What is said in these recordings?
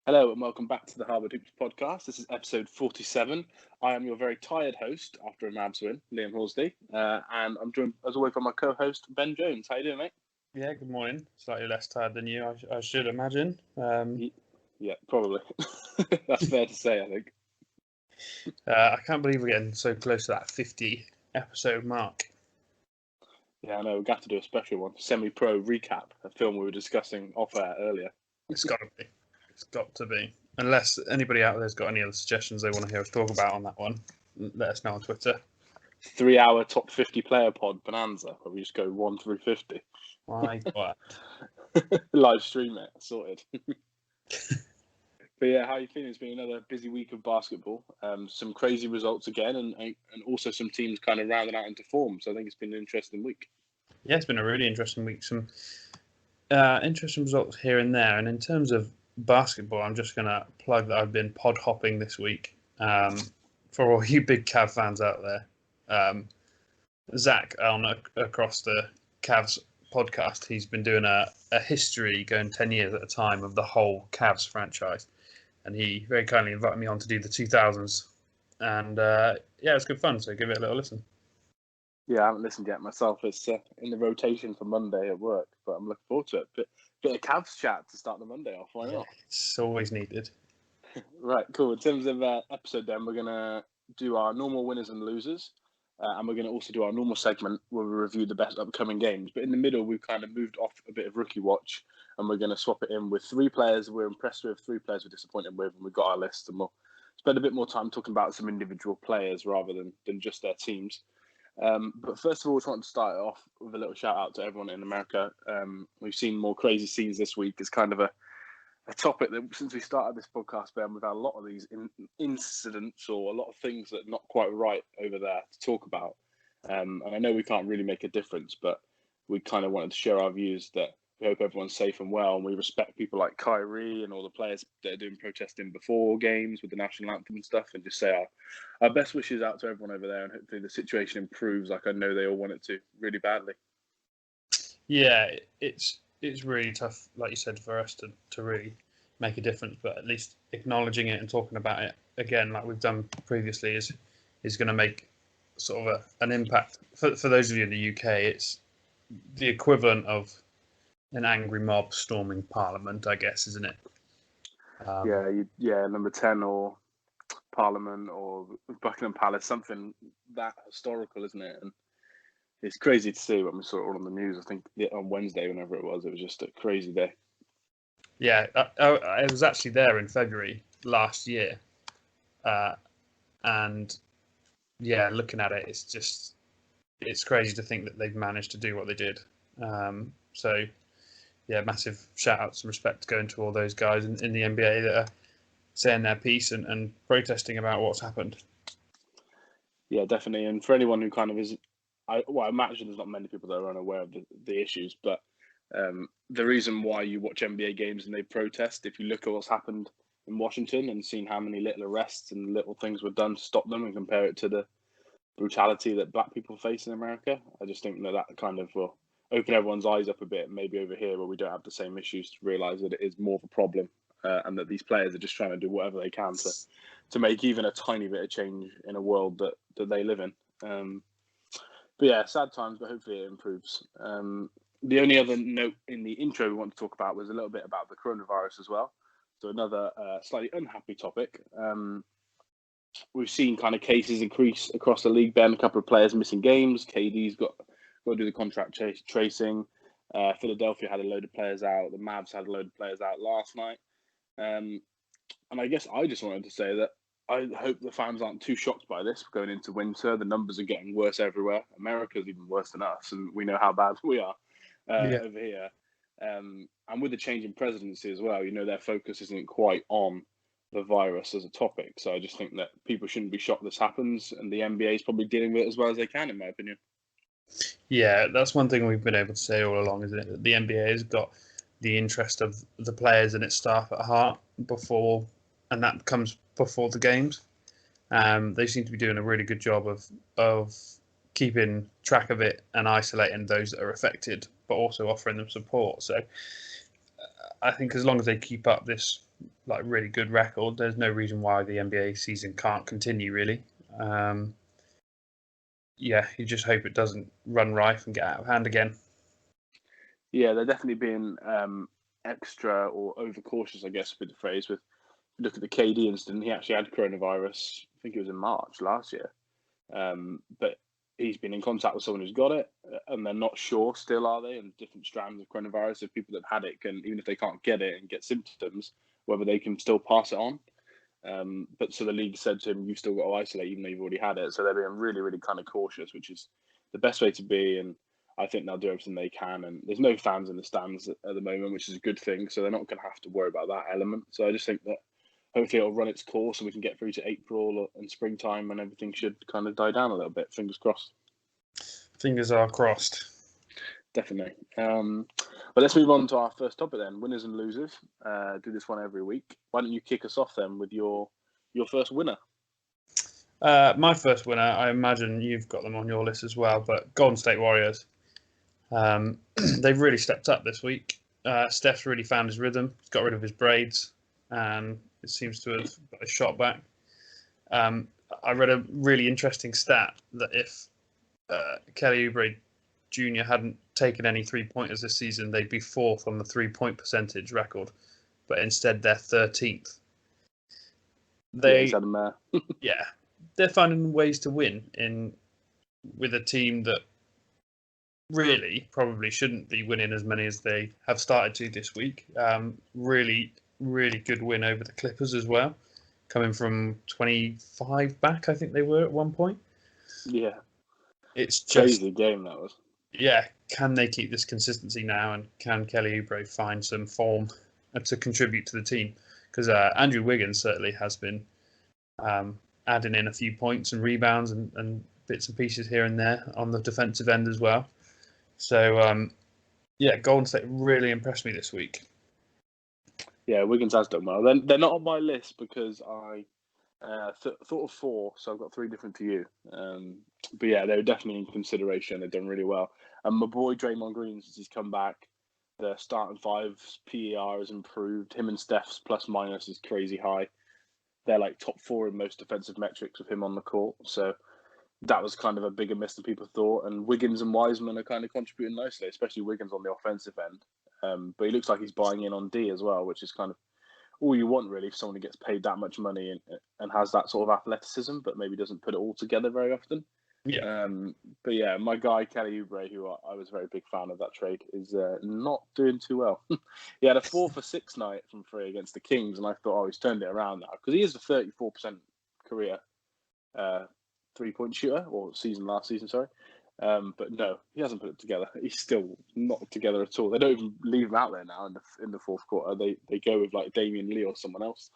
Hello and welcome back to the Hardwood Hoops podcast. This is episode 47. I am your very tired host after a Mavs win, Liam Horsley, and I'm joined as always by my co-host Ben Jones. How you doing, mate? Yeah, good morning. Slightly less tired than you, I should imagine. Yeah, probably. That's fair to say, I think. I can't believe we're getting so close to that 50 episode mark. Yeah, I know. We've got to do a special one, semi-pro recap, a film we were discussing off air earlier. It's got to be. It's got to be. Unless anybody out there's got any other suggestions they want to hear us talk about on that one, let us know on Twitter. 3-hour top 50 player pod bonanza, where we just go 1 through 50. My God. Live stream it, sorted. But yeah, how are you feeling? It's been another busy week of basketball. Some crazy results again, and also some teams kind of rounding out into form. So I think it's been an interesting week. Yeah, it's been a really interesting week. Some interesting results here and there. And in terms of basketball, I'm just going to plug that I've been pod hopping this week. For all you big Cav fans out there, Zach across the Cavs podcast, he's been doing a history going 10 years at a time of the whole Cavs franchise. And he very kindly invited me on to do the 2000s. And yeah, it's good fun. So give it a little listen. Yeah, I haven't listened yet myself. It's in the rotation for Monday at work, but I'm looking forward to it. Bit of Cavs chat to start the Monday off. Why not? It's always needed. Right, cool. In terms of episode, then we're gonna do our normal winners and losers, and we're gonna also do our normal segment where we review the best upcoming games. But in the middle, we've kind of moved off a bit of rookie watch, and we're gonna swap it in with 3 players we're impressed with, 3 players we're disappointed with, and we've got our list, and we'll spend a bit more time talking about some individual players rather than just their teams. But first of all, I just want to start off with a little shout out to everyone in America. We've seen more crazy scenes this week. It's kind of a topic that since we started this podcast, Ben, we've had a lot of these incidents or a lot of things that are not quite right over there to talk about. And I know we can't really make a difference, but we kind of wanted to share our views that we hope everyone's safe and well, and we respect people like Kyrie and all the players that are doing protesting before games with the national anthem and stuff, and just say our best wishes out to everyone over there, and hopefully the situation improves like I know they all want it to really badly. Yeah, it's really tough, like you said, for us to really make a difference, but at least acknowledging it and talking about it again, like we've done previously, is going to make sort of an impact. For those of you in the UK, it's the equivalent of an angry mob storming Parliament, I guess, isn't it? Yeah, number 10 or Parliament or Buckingham Palace, something that historical, isn't it? And it's crazy to see when we saw it all on the news. I think on Wednesday, whenever it was just a crazy day. Yeah, I was actually there in February last year, and yeah, looking at it, it's crazy to think that they've managed to do what they did. So yeah, massive shout outs and respect going to all those guys in the NBA that are saying their piece and protesting about what's happened. Yeah, definitely. And for anyone who kind of is, I imagine there's not many people that are unaware of the issues, but the reason why you watch NBA games and they protest, if you look at what's happened in Washington and seen how many little arrests and little things were done to stop them and compare it to the brutality that black people face in America, I just think that kind of will open everyone's eyes up a bit, maybe over here where we don't have the same issues, to realise that it is more of a problem and that these players are just trying to do whatever they can to make even a tiny bit of change in a world that they live in. But yeah, sad times, but hopefully it improves. The only other note in the intro we want to talk about was a little bit about the coronavirus as well. So another slightly unhappy topic. We've seen kind of cases increase across the league, Ben. A couple of players missing games. KD's got to do the contract tracing. Philadelphia had a load of players out. The Mavs had a load of players out last night. And I guess I just wanted to say that I hope the fans aren't too shocked by this going into winter. The numbers are getting worse everywhere. America's even worse than us, and we know how bad we are over here. And with the change in presidency as well, their focus isn't quite on the virus as a topic. So I just think that people shouldn't be shocked this happens, and the NBA is probably dealing with it as well as they can, in my opinion. Yeah, that's one thing we've been able to say all along, isn't it? That the NBA has got the interest of the players and its staff at heart before, and that comes before the games. They seem to be doing a really good job of keeping track of it and isolating those that are affected, but also offering them support. So I think as long as they keep up this really good record. There's no reason why the NBA season can't continue, really. You just hope it doesn't run rife and get out of hand again. Yeah, they're definitely being extra or overcautious, I guess, with the phrase. With look at the KD incident, he actually had coronavirus. I think it was in March last year, but he's been in contact with someone who's got it, and they're not sure still, are they? And different strands of coronavirus, so people that had it can, even if they can't get it and get symptoms, whether they can still pass it on. But so the league said to him, "You've still got to isolate, even though you've already had it." So they're being really, really kind of cautious, which is the best way to be. And I think they'll do everything they can. And there's no fans in the stands at the moment, which is a good thing. So they're not going to have to worry about that element. So I just think that hopefully it'll run its course and we can get through to April and springtime and everything should kind of die down a little bit. Fingers crossed. Fingers are crossed. Definitely. But let's move on to our first topic then, winners and losers. Do this one every week. Why don't you kick us off then with your first winner? My first winner, I imagine you've got them on your list as well, but Golden State Warriors. They've really stepped up this week. Steph's really found his rhythm. He's got rid of his braids, and it seems to have got a shot back. I read a really interesting stat that if Kelly Oubre Jr. hadn't taken any three-pointers this season, they'd be fourth on the three-point percentage record, but instead they're 13th. They're finding ways to win with a team that really probably shouldn't be winning as many as they have started to this week. Really, really good win over the Clippers as well, coming from 25 back, I think they were at one point. Yeah. It's just crazy game that was. Yeah, can they keep this consistency now, and can Kelly Oubre find some form to contribute to the team? Because Andrew Wiggins certainly has been adding in a few points and rebounds and bits and pieces here and there on the defensive end as well. So, Golden State really impressed me this week. Yeah, Wiggins has done well. They're not on my list because I thought of four, so I've got three different to you. But yeah, they were definitely in consideration. They've done really well. And my boy Draymond Green, since he's come back, the starting five's PER has improved. Him and Steph's plus minus is crazy high. They're like top four in most defensive metrics with him on the court. So that was kind of a bigger miss than people thought. And Wiggins and Wiseman are kind of contributing nicely, especially Wiggins on the offensive end. But he looks like he's buying in on D as well, which is kind of all you want really for someone who gets paid that much money and has that sort of athleticism, but maybe doesn't put it all together very often. Yeah. But yeah, my guy Kelly Oubre, who I was a very big fan of that trade, is not doing too well. He had a 4 for 6 night from three against the Kings, and I thought, he's turned it around now because he is the 34% career 3-point shooter, or last season, sorry. But no, he hasn't put it together. He's still not together at all. They don't even leave him out there now in the fourth quarter. They go with like Damian Lee or someone else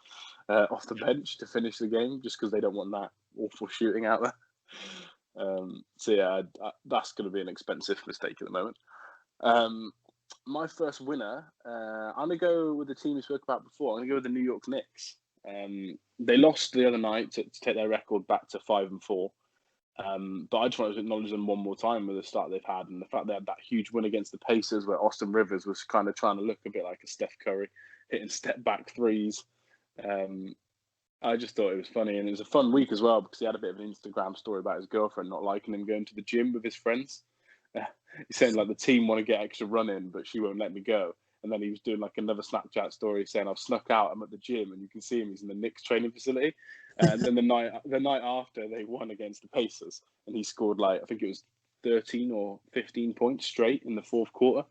off the bench to finish the game just because they don't want that awful shooting out there. That's going to be an expensive mistake at the moment. My first winner, I'm going to go with the team we spoke about before. I'm going to go with the New York Knicks. They lost the other night to take their record back to 5-4. But I just want to acknowledge them one more time with the start they've had and the fact they had that huge win against the Pacers where Austin Rivers was kind of trying to look a bit like a Steph Curry, hitting step back threes. I just thought it was funny, and it was a fun week as well because he had a bit of an Instagram story about his girlfriend not liking him going to the gym with his friends. He's saying like the team want to get extra run in, but she won't let me go. And then he was doing like another Snapchat story saying, I've snuck out, I'm at the gym, and you can see him, he's in the Knicks training facility. And then the night after, they won against the Pacers, and he scored I think it was 13 or 15 points straight in the fourth quarter.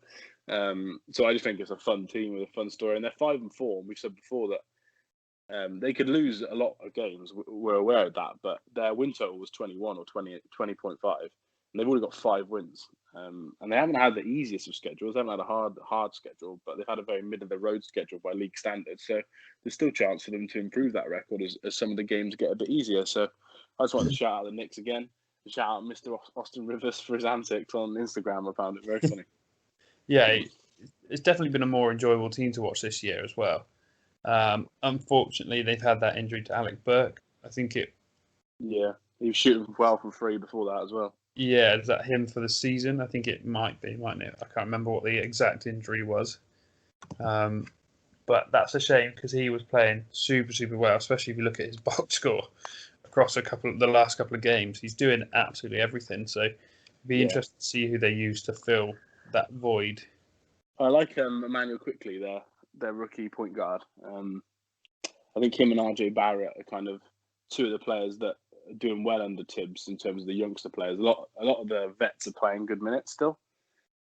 So I just think it's a fun team with a fun story. And they're 5-4, and we've said before that they could lose a lot of games. We're aware of that, but their win total was 21 or 20.5. And they've already got 5 wins. And they haven't had the easiest of schedules. They haven't had a hard schedule, but they've had a very mid-of-the-road schedule by league standards. So there's still a chance for them to improve that record as some of the games get a bit easier. So I just wanted to shout out the Knicks again. Shout out Mr. Austin Rivers for his antics on Instagram. I found it very funny. Yeah, it's definitely been a more enjoyable team to watch this year as well. Unfortunately, they've had that injury to Alec Burke. I think it... Yeah, he was shooting well from free before that as well. Yeah, is that him for the season? I think it might be, mightn't it? I can't remember what the exact injury was. but that's a shame because he was playing super, super well, especially if you look at his box score across the last couple of games. He's doing absolutely everything. So it'd be interesting to see who they use to fill that void. I like Emmanuel Quickly, their rookie point guard. I think him and RJ Barrett are kind of two of the players that are doing well under Tibbs in terms of the youngster players. A lot of the vets are playing good minutes still.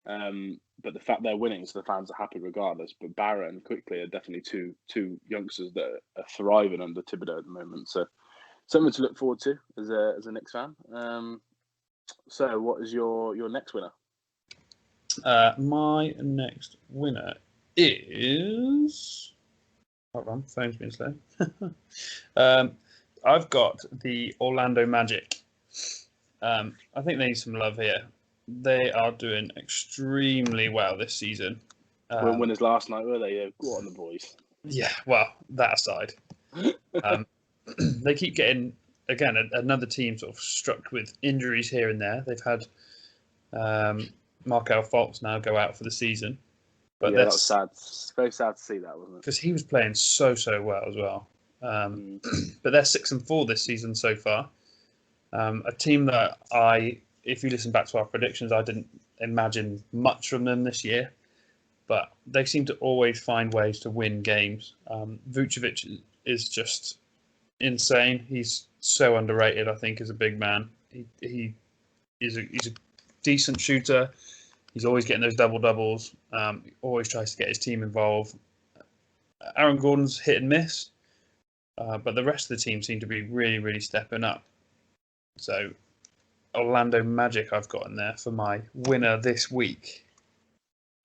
But the fact they're winning, so the fans are happy regardless. But Barrett and Quickly are definitely two youngsters that are thriving under Thibodeau at the moment. So something to look forward to as a Knicks fan. So what is your next winner? My next winner is... Hold on, phone's been slow. I've got the Orlando Magic. I think they need some love here. They are doing extremely well this season. Winners last night, were they? Go on, the boys. Yeah, well, that aside. They keep getting, again, another team sort of struck with injuries here and there. They've had Markel Fultz now go out for the season. But that was sad. It's very sad to see that, wasn't it? Because he was playing so well as well. But they're 6-4 this season so far. A team that if you listen back to our predictions, I didn't imagine much from them this year. But they seem to always find ways to win games. Vucevic is just insane. He's so underrated, I think, as a big man. He's a decent shooter. He's always getting those double-doubles. He always tries to get his team involved. Aaron Gordon's hit and miss. But the rest of the team seem to be really, really stepping up. So Orlando Magic I've got in there for my winner this week.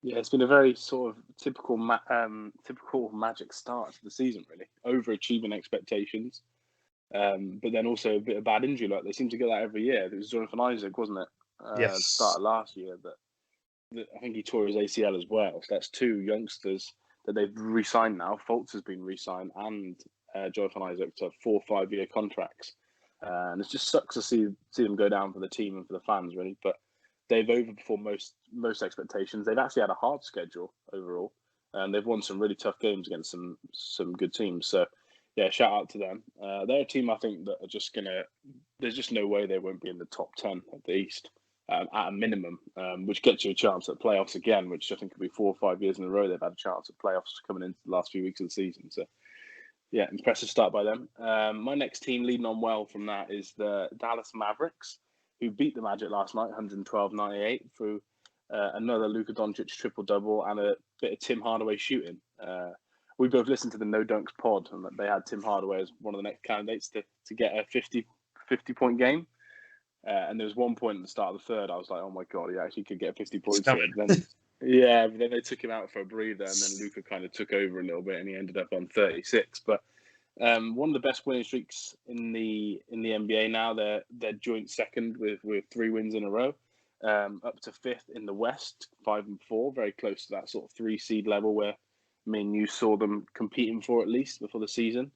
Yeah, it's been a very sort of typical Magic start to the season, really. Overachieving expectations. But then also a bit of bad injury luck. They seem to get that every year. It was Jonathan Isaac, wasn't it? Yes. At the start of last year. But I think he tore his ACL as well. So that's two youngsters that they've re-signed now. Fultz has been re-signed and Jonathan Isaac to 4 5-year contracts. And it just sucks to see them go down for the team and for the fans, really. But they've overperformed most expectations. They've actually had a hard schedule overall. And they've won some really tough games against some good teams. So, yeah, shout out to them. They're a team, I think, that are just going to... There's just no way they won't be in the top 10 of the East. At a minimum, which gets you a chance at playoffs again, which I think could be 4 or 5 years in a row they've had a chance at playoffs coming into the last few weeks of the season. So, yeah, impressive start by them. My next team leading on well from that is the Dallas Mavericks, who beat the Magic last night, 112-98, through another Luka Doncic triple-double and a bit of Tim Hardaway shooting. We both listened to the No Dunks pod, and they had Tim Hardaway as one of the next candidates to get a 50-point game. And there was one point at the start of the third, I was like, oh my God, he actually could get 50 points. But then they took him out for a breather, and then Luka kind of took over a little bit, and he ended up on 36. But one of the best winning streaks in the NBA now. They're joint second with 3 wins in a row, up to 5th in the West, 5-4, very close to that sort of 3 seed level where me and you saw them competing for at least before the season.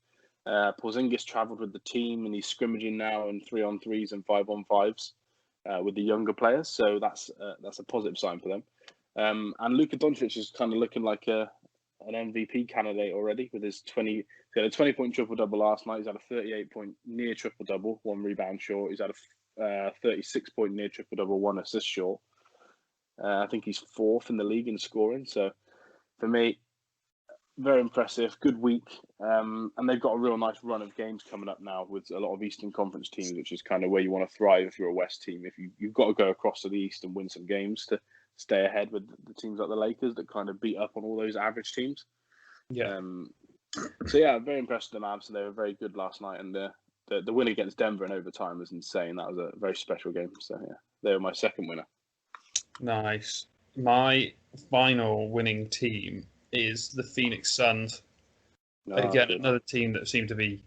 Porzingis travelled with the team, and he's scrimmaging now in 3-on-3s and 5-on-5s with the younger players. So that's a positive sign for them. And Luka Doncic is kind of looking like an MVP candidate already with his 20. He had a 20-point triple-double last night. He's had a 38-point near triple-double, 1 rebound short. He's had a 36-point near triple-double, 1 assist short. I think he's 4th in the league in scoring. So for me, very impressive, good week, and they've got a real nice run of games coming up now with a lot of Eastern Conference teams, which is kind of where you want to thrive if you're a West team. If you've got to go across to the East and win some games to stay ahead with the teams like the Lakers that kind of beat up on all those average teams. Yeah. So yeah, very impressed with the Mavs. They were very good last night, and the win against Denver in overtime was insane. That was a very special game. So yeah, they were my second winner. Nice. My final winning team is the Phoenix Suns. Again, good. Another team that seemed to be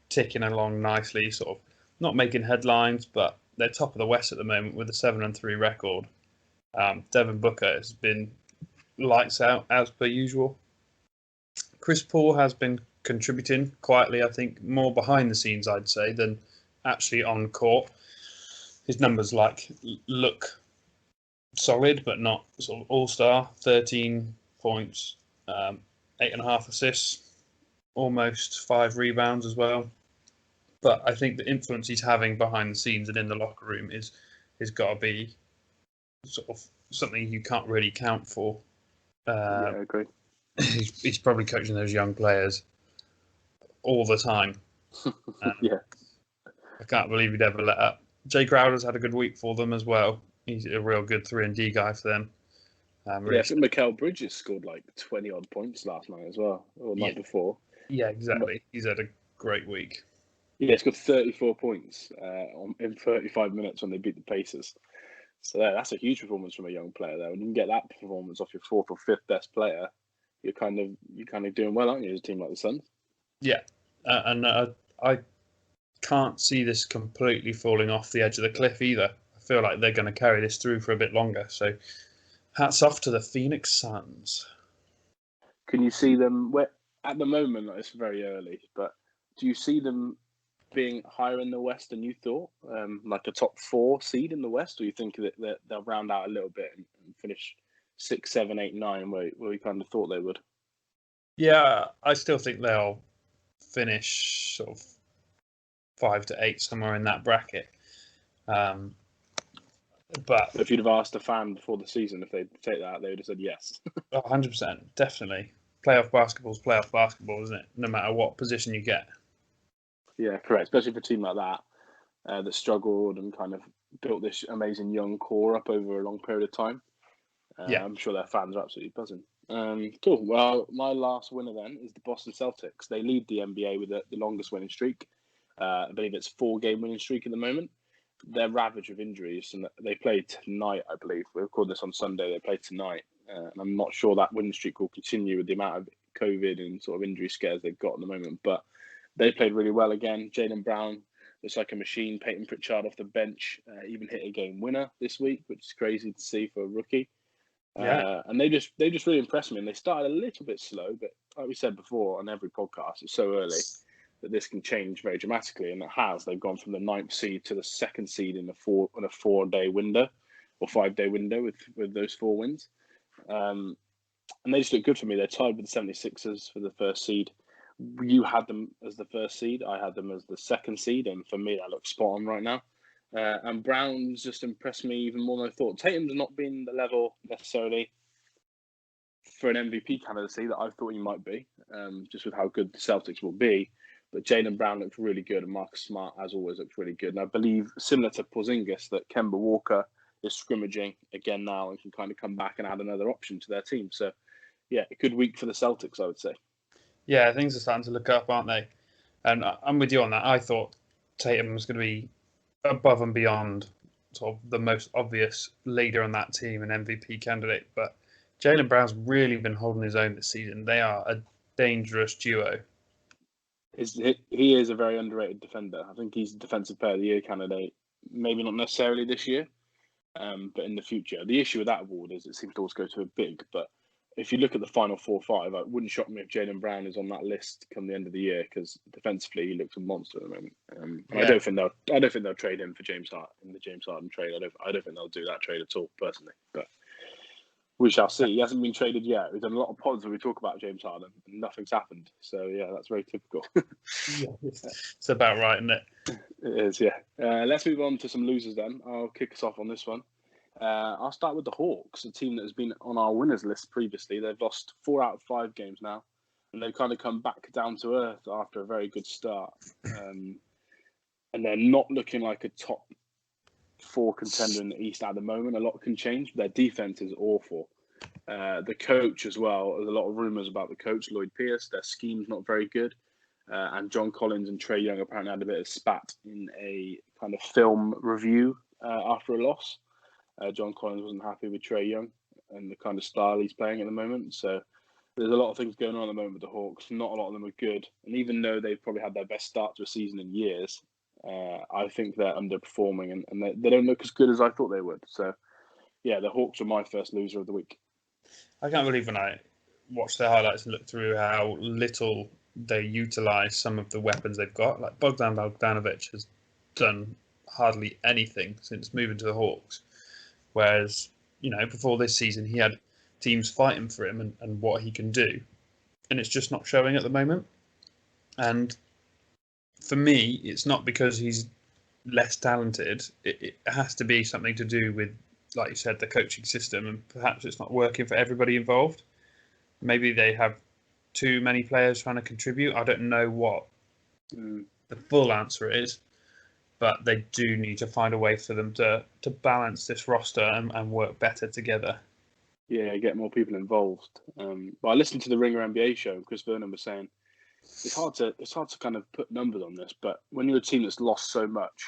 ticking along nicely, sort of not making headlines, but they're top of the West at the moment with a 7-3 record. Devin Booker has been lights out as per usual. Chris Paul has been contributing quietly, I think, more behind the scenes, I'd say, than actually on court. His numbers look solid, but not sort of all-star. 13 points, 8.5 assists, almost 5 rebounds as well. But I think the influence he's having behind the scenes and in the locker room is got to be sort of something you can't really count for. Yeah, I agree. He's probably coaching those young players all the time. Yeah. I can't believe he'd ever let up. Jay Crowder's had a good week for them as well. He's a real good 3-and-D guy for them. I think Mikal Bridges scored like 20 odd points last night as well, or night before. Yeah, exactly. He's had a great week. Yeah, he's got 34 points in 35 minutes when they beat the Pacers. So that's a huge performance from a young player there. When you can get that performance off your fourth or fifth best player, you're kind of doing well, aren't you, as a team like the Suns? Yeah, and I can't see this completely falling off the edge of the cliff either. I feel like they're going to carry this through for a bit longer. So hats off to the Phoenix Suns. Can you see them, at the moment, it's very early, but do you see them being higher in the West than you thought, like a top 4 seed in the West, or you think that they'll round out a little bit and finish 6, 7, 8, 9, where we kind of thought they would? Yeah, I still think they'll finish sort of 5 to 8, somewhere in that bracket. But if you'd have asked a fan before the season if they'd take that, they would have said yes. 100%, definitely. Playoff basketball's playoff basketball, isn't it? No matter what position you get. Yeah, correct. Especially for a team like that that struggled and kind of built this amazing young core up over a long period of time. Yeah, I'm sure their fans are absolutely buzzing. Cool. Well, my last winner then is the Boston Celtics. They lead the NBA with the longest winning streak. I believe it's 4-game winning streak at the moment. They're ravaged with injuries, and they play tonight, I believe. We recorded this on Sunday. They play tonight. And I'm not sure that winning streak will continue with the amount of COVID and sort of injury scares they've got at the moment. But they played really well again. Jaylen Brown looks like a machine. Peyton Pritchard off the bench even hit a game winner this week, which is crazy to see for a rookie. yeah. And they just really impressed me. And they started a little bit slow, but like we said before on every podcast, it's so early that this can change very dramatically, and it has. They've gone from the 9th seed to the 2nd seed in a 4-day window or 5-day window with those 4 wins. And they just look good for me. They're tied with the 76ers for the 1st seed. You had them as the 1st seed. I had them as the 2nd seed, and for me, that looks spot on right now. And Brown's just impressed me even more than I thought. Tatum's not been the level necessarily for an MVP candidacy that I thought he might be, just with how good the Celtics will be. But Jaylen Brown looks really good, and Marcus Smart, as always, looks really good. And I believe, similar to Porzingis, that Kemba Walker is scrimmaging again now and can kind of come back and add another option to their team. So, yeah, a good week for the Celtics, I would say. Yeah, things are starting to look up, aren't they? And I'm with you on that. I thought Tatum was going to be above and beyond sort of the most obvious leader on that team and MVP candidate. But Jaylen Brown's really been holding his own this season. They are a dangerous duo. He is a very underrated defender. I think he's a Defensive Player of the Year candidate. Maybe not necessarily this year, but in the future. The issue with that award is it seems to always go to a big. But if you look at the final 4 or 5, it wouldn't shock me if Jaylen Brown is on that list come the end of the year, because defensively he looks a monster at the moment. Yeah. I don't think they'll trade him for James Harden in the James Harden trade. I don't think they'll do that trade at all, personally. But we shall see. He hasn't been traded yet. We've done a lot of pods where we talk about James Harden and nothing's happened. So, yeah, that's very typical. Yeah, it's about right, isn't it? It is, yeah. Let's move on to some losers then. I'll kick us off on this one. I'll start with the Hawks, a team that has been on our winners list previously. They've lost 4 out of 5 games now, and they've kind of come back down to earth after a very good start. And they're not looking like a top 4 contender in the East at the moment. A lot can change. Their defense is awful. The coach as well. There's a lot of rumours about the coach, Lloyd Pierce. Their scheme's not very good. And John Collins and Trae Young apparently had a bit of spat in a kind of film review after a loss. John Collins wasn't happy with Trae Young and the kind of style he's playing at the moment. So there's a lot of things going on at the moment with the Hawks. Not a lot of them are good. And even though they've probably had their best start to a season in years, I think they're underperforming and they don't look as good as I thought they would. So, yeah, the Hawks are my first loser of the week. I can't believe when I watched their highlights and looked through how little they utilise some of the weapons they've got. Like Bogdan Bogdanovic has done hardly anything since moving to the Hawks. Whereas, before this season, he had teams fighting for him and what he can do. and it's just not showing at the moment. And for me, it's not because he's less talented. It has to be something to do with, like you said, the coaching system, and perhaps it's not working for everybody involved. Maybe they have too many players trying to contribute. I don't know what the full answer is, but they do need to find a way for them to balance this roster and work better together. Yeah, get more people involved. But I listened to the Ringer NBA show, and Chris Vernon was saying it's hard to kind of put numbers on this, but when you're a team that's lost so much,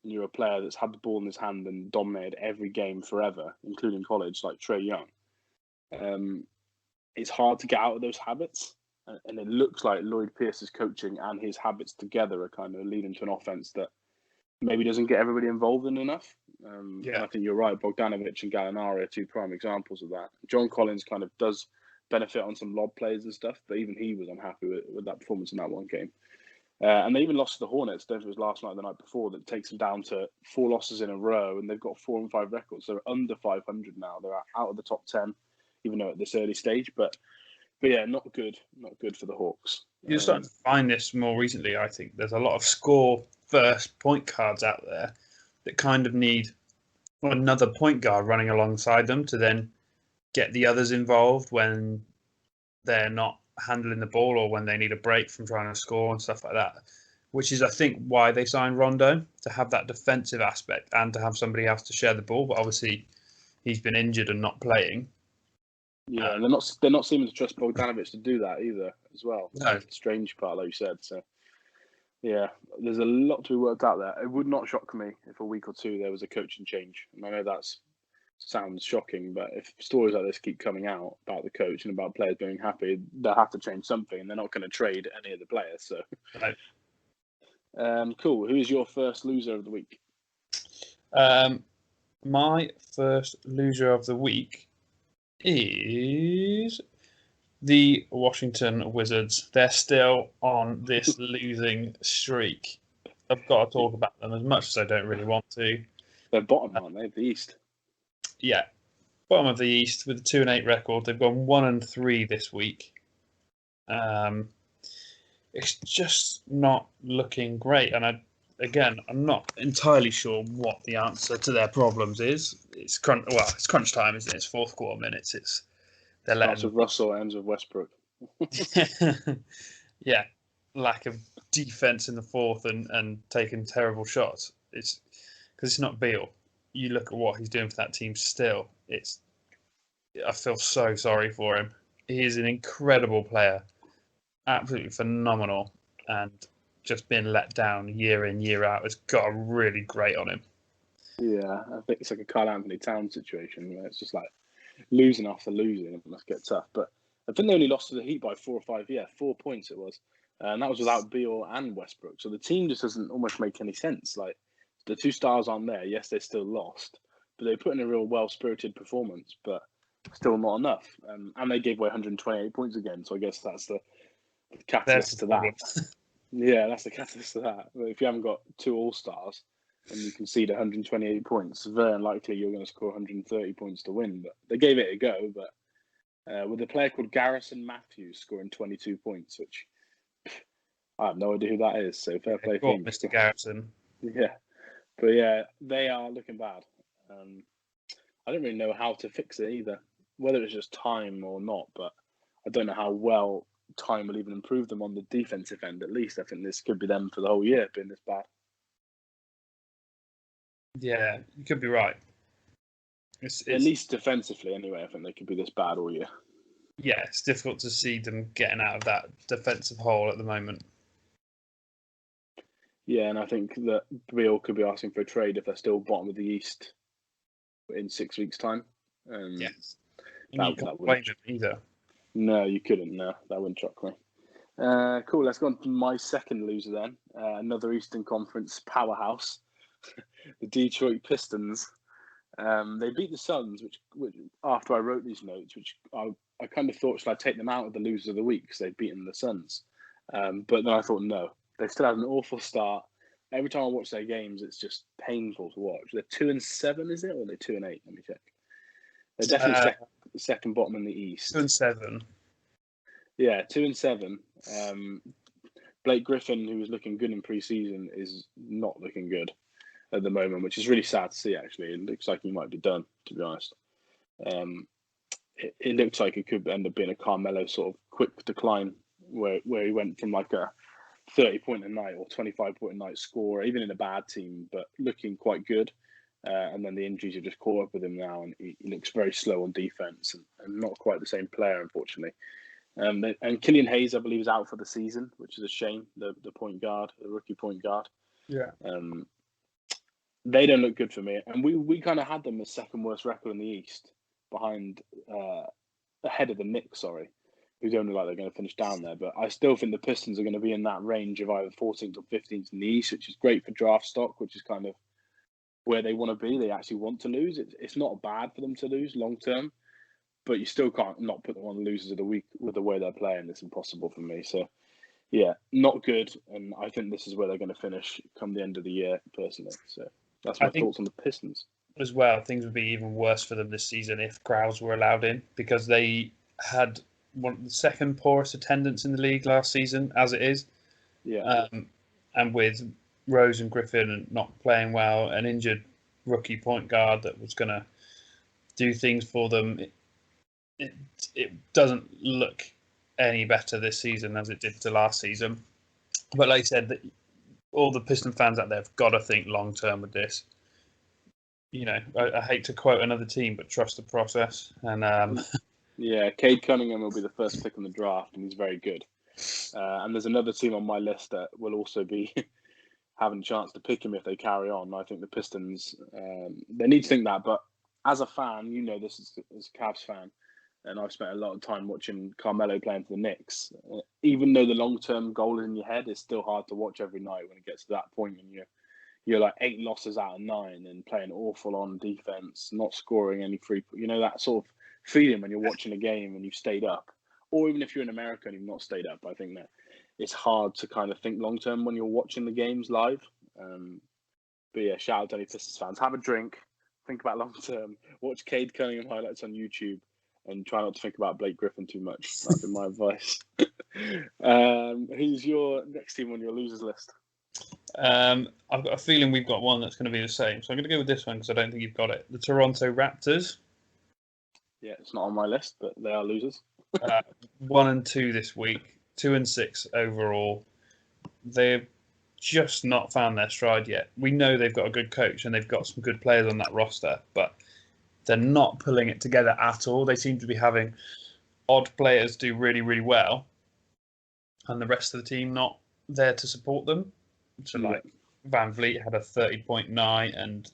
and you're a player that's had the ball in his hand and dominated every game forever, including college, like Trae Young, it's hard to get out of those habits. And it looks like Lloyd Pierce's coaching and his habits together are kind of leading to an offense that maybe doesn't get everybody involved in enough. And I think you're right. Bogdanovic and Gallinari are two prime examples of that. John Collins kind of does benefit on some lob plays and stuff, but even he was unhappy with that performance in that one game. And they even lost to the Hornets. I don't know if it was last night or the night before. That takes them down to 4 losses in a row, and they've got 4-5 records. They're under 500 now. They're out of the top 10, even though at this early stage. But yeah, not good for the Hawks. You're starting to find this more recently, I think. There's a lot of score first point guards out there that kind of need another point guard running alongside them to then get the others involved when they're not handling the ball or when they need a break from trying to score and stuff like that, which is, I think, why they signed Rondo, to have that defensive aspect and to have somebody else to share the ball. But obviously, he's been injured and not playing. Yeah, they're not seeming to trust Bogdanovic to do that either, as well. No. That's the strange part, like you said. So, yeah, there's a lot to be worked out there. It would not shock me if a week or two there was a coaching change. And I know that sounds shocking, but if stories like this keep coming out about the coach and about players being happy, they'll have to change something, and they're not going to trade any of the players. So, right. Cool. Who is your first loser of the week? My first loser of the week is the Washington Wizards. They're still on this losing streak. I've got to talk about them as much as I don't really want to. They're bottom, aren't they? The East. Yeah, bottom of the East with a 2-8 record. They've gone 1-3 this week. It's just not looking great, and I'm not entirely sure what the answer to their problems is. It's crunch time, isn't it? It's fourth quarter minutes. They're letting starts with Russell, ends with Westbrook. Yeah, lack of defense in the fourth and taking terrible shots. It's because it's not Beal. You look at what he's doing for that team still. I feel so sorry for him. He is an incredible player, absolutely phenomenal, and just being let down year in, year out has got a really great on him. Yeah, I think it's like a Karl Anthony Towns situation where it's just like losing after losing. It must get tough. But I think they only lost to the Heat by 4 or 5. Yeah, 4 points it was. And that was without Beal and Westbrook. So the team just doesn't almost make any sense. Like, the two stars aren't there. Yes, they still lost, but they put in a real well-spirited performance, but still not enough. And they gave away 128 points again. So I guess that's the catalyst to that. Yeah, that's the catalyst to that. But if you haven't got 2 all-stars and you concede 128 points, very unlikely you're going to score 130 points to win. But they gave it a go. But with a player called Garrison Matthews scoring 22 points, which I have no idea who that is. So fair play to him. Mr. Garrison. Yeah. But yeah, they are looking bad. I don't really know how to fix it either, whether it's just time or not. But I don't know how well time will even improve them on the defensive end. At least I think this could be them for the whole year being this bad. Yeah, you could be right. It's at least defensively, anyway. I think they could be this bad all year. Yeah, it's difficult to see them getting out of that defensive hole at the moment. Yeah, and I think that Beal could be asking for a trade if they're still bottom of the East in 6 weeks' time. Yes. That wouldn't either. No, you couldn't. No, that wouldn't shock me. Cool. Let's go on to my second loser then. Another Eastern Conference powerhouse, the Detroit Pistons. They beat the Suns, which after I wrote these notes, which I kind of thought, should I take them out of the loser of the week because they've beaten the Suns? But then I thought, no. They've still had an awful start. Every time I watch their games, it's just painful to watch. They're 2-7, is it? Or are they 2-8? Let me check. They're definitely second bottom in the East. 2-7. Yeah, 2-7. Blake Griffin, who was looking good in pre-season, is not looking good at the moment, which is really sad to see. Actually, it looks like he might be done. To be honest, um, it looks like it could end up being a Carmelo sort of quick decline, where he went from like a 30-point a night or 25-point a night scorer, even in a bad team, but looking quite good. And then the injuries have just caught up with him now, and he looks very slow on defense and not quite the same player, unfortunately. And Killian Hayes, I believe, is out for the season, which is a shame. The point guard, the rookie point guard. Yeah. They don't look good for me, and we kind of had them as second worst record in the East, behind ahead of the Knicks. Sorry, who's only like they're going to finish down there. But I still think the Pistons are going to be in that range of either 14th or 15th in the East, which is great for draft stock, which is kind of where they want to be. They actually want to lose. It's not bad for them to lose long term, but you still can't not put them on the losers of the week with the way they're playing. It's impossible for me. So, yeah, not good. And I think this is where they're going to finish come the end of the year, personally. So that's my thoughts on the Pistons. As well, things would be even worse for them this season if crowds were allowed in, because they had one of the second poorest attendance in the league last season, as it is. Yeah. And with Rose and Griffin not playing well, an injured rookie point guard that was going to do things for them, it doesn't look any better this season as it did to last season. But like I said, all the Piston fans out there have got to think long term with this. You know, I hate to quote another team, but trust the process. And yeah, Cade Cunningham will be the first pick in the draft, and he's very good. And there's another team on my list that will also be having a chance to pick him if they carry on. I think the Pistons, they need to think that. But as a fan, you know this as a Cavs fan, and I've spent a lot of time watching Carmelo playing for the Knicks. Even though the long-term goal is in your head, it's still hard to watch every night when it gets to that point and you're like 8 losses out of 9 and playing awful on defense, not scoring any free. You know, that sort of feeling when you're watching a game and you've stayed up. Or even if you're in America and you've not stayed up, I think that it's hard to kind of think long term when you're watching the games live. But yeah, shout out to any Pistons fans. Have a drink, think about long term, watch Cade Cunningham highlights on YouTube, and try not to think about Blake Griffin too much. That'd be my advice. Who's your next team on your losers list? I've got a feeling we've got one that's going to be the same. So I'm going to go with this one because I don't think you've got it. The Toronto Raptors. Yeah, it's not on my list, but they are losers. 1-2 this week, 2-6 overall. They've just not found their stride yet. We know they've got a good coach and they've got some good players on that roster, but they're not pulling it together at all. They seem to be having odd players do really, really well, and the rest of the team not there to support them. So, like, Van Vliet had a 30-point night, and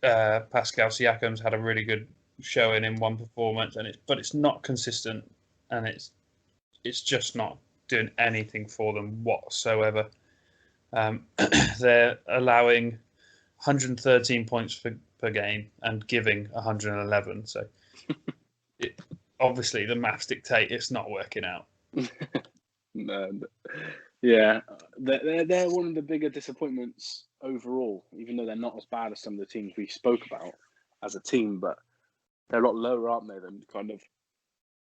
Pascal Siakam's had a really good showing in one performance, but it's not consistent, and it's just not doing anything for them whatsoever. They're allowing 113 points per game and giving 111. So obviously the maths dictate it's not working out. No, yeah, they're one of the bigger disappointments overall, even though they're not as bad as some of the teams we spoke about as a team, but they're a lot lower, aren't they, than kind of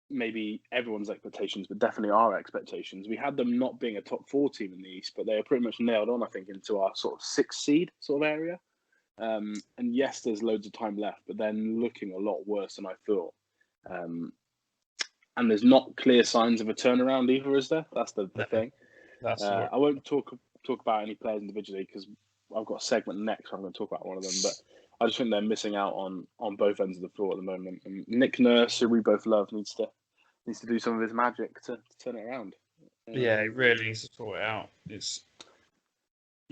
maybe everyone's expectations, but definitely our expectations. We had them not being a top 4 team in the East, but they are pretty much nailed on, I think, into our sort of 6th seed sort of area. And yes, there's loads of time left, but they're looking a lot worse than I thought. And there's not clear signs of a turnaround either, is there? That's the thing. I won't talk about any players individually because I've got a segment next. I'm going to talk about one of them, but I just think they're missing out on both ends of the floor at the moment. And Nick Nurse, who we both love, needs to do some of his magic to turn it around. Yeah, he really needs to sort it out.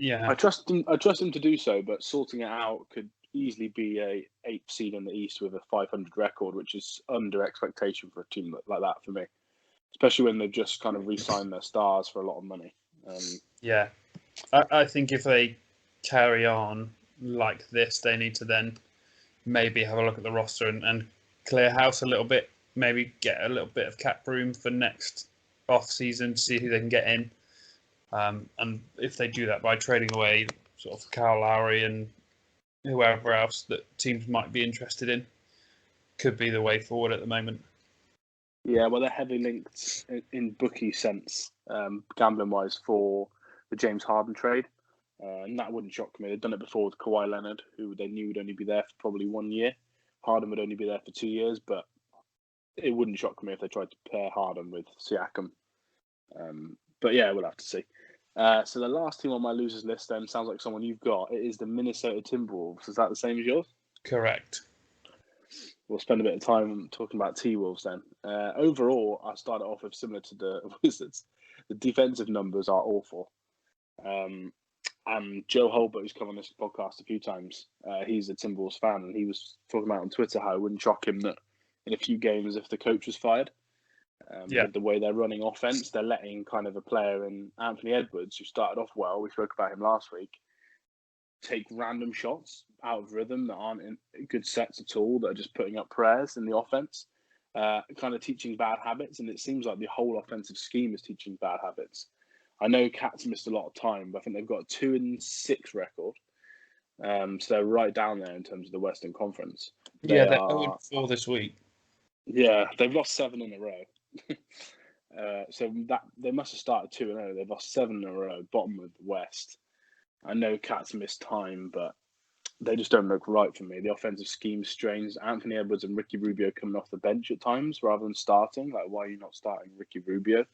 I trust him to do so, but sorting it out could easily be a 8th seed in the East with a 500 record, which is under expectation for a team like that for me, especially when they've just kind of re-signed their stars for a lot of money. Yeah, I think if they carry on like this, they need to then maybe have a look at the roster and clear house a little bit, maybe get a little bit of cap room for next off season to see who they can get in. And if they do that by trading away sort of Kyle Lowry and whoever else that teams might be interested in, could be the way forward at the moment. Yeah, well, they're heavily linked in bookie sense, gambling wise, for the James Harden trade. And that wouldn't shock me. They've done it before with Kawhi Leonard, who they knew would only be there for probably 1 year. Harden would only be there for 2 years, but it wouldn't shock me if they tried to pair Harden with Siakam. But yeah, we'll have to see. So the last team on my losers list then sounds like someone you've got. It is the Minnesota Timberwolves. Is that the same as yours? Correct. We'll spend a bit of time talking about T-Wolves then. Overall, I started off with similar to the Wizards. The defensive numbers are awful. And Joe Holbert, who's come on this podcast a few times, he's a Timberwolves fan, and he was talking about on Twitter how it wouldn't shock him that in a few games, if the coach was fired, with the way they're running offense, they're letting kind of a player in Anthony Edwards, who started off well, we spoke about him last week, take random shots out of rhythm that aren't in good sets at all, that are just putting up prayers in the offense, kind of teaching bad habits. And it seems like the whole offensive scheme is teaching bad habits. I know Cats missed a lot of time, but I think they've got a 2-6 record. So they're right down there in terms of the Western Conference. They're 0-4 this week. Yeah, they've lost 7 in a row. So that they must have started 2-0. They've lost 7 in a row, bottom of the West. I know Cats missed time, but they just don't look right for me. The offensive scheme strains. Anthony Edwards and Ricky Rubio coming off the bench at times rather than starting. Like, why are you not starting Ricky Rubio?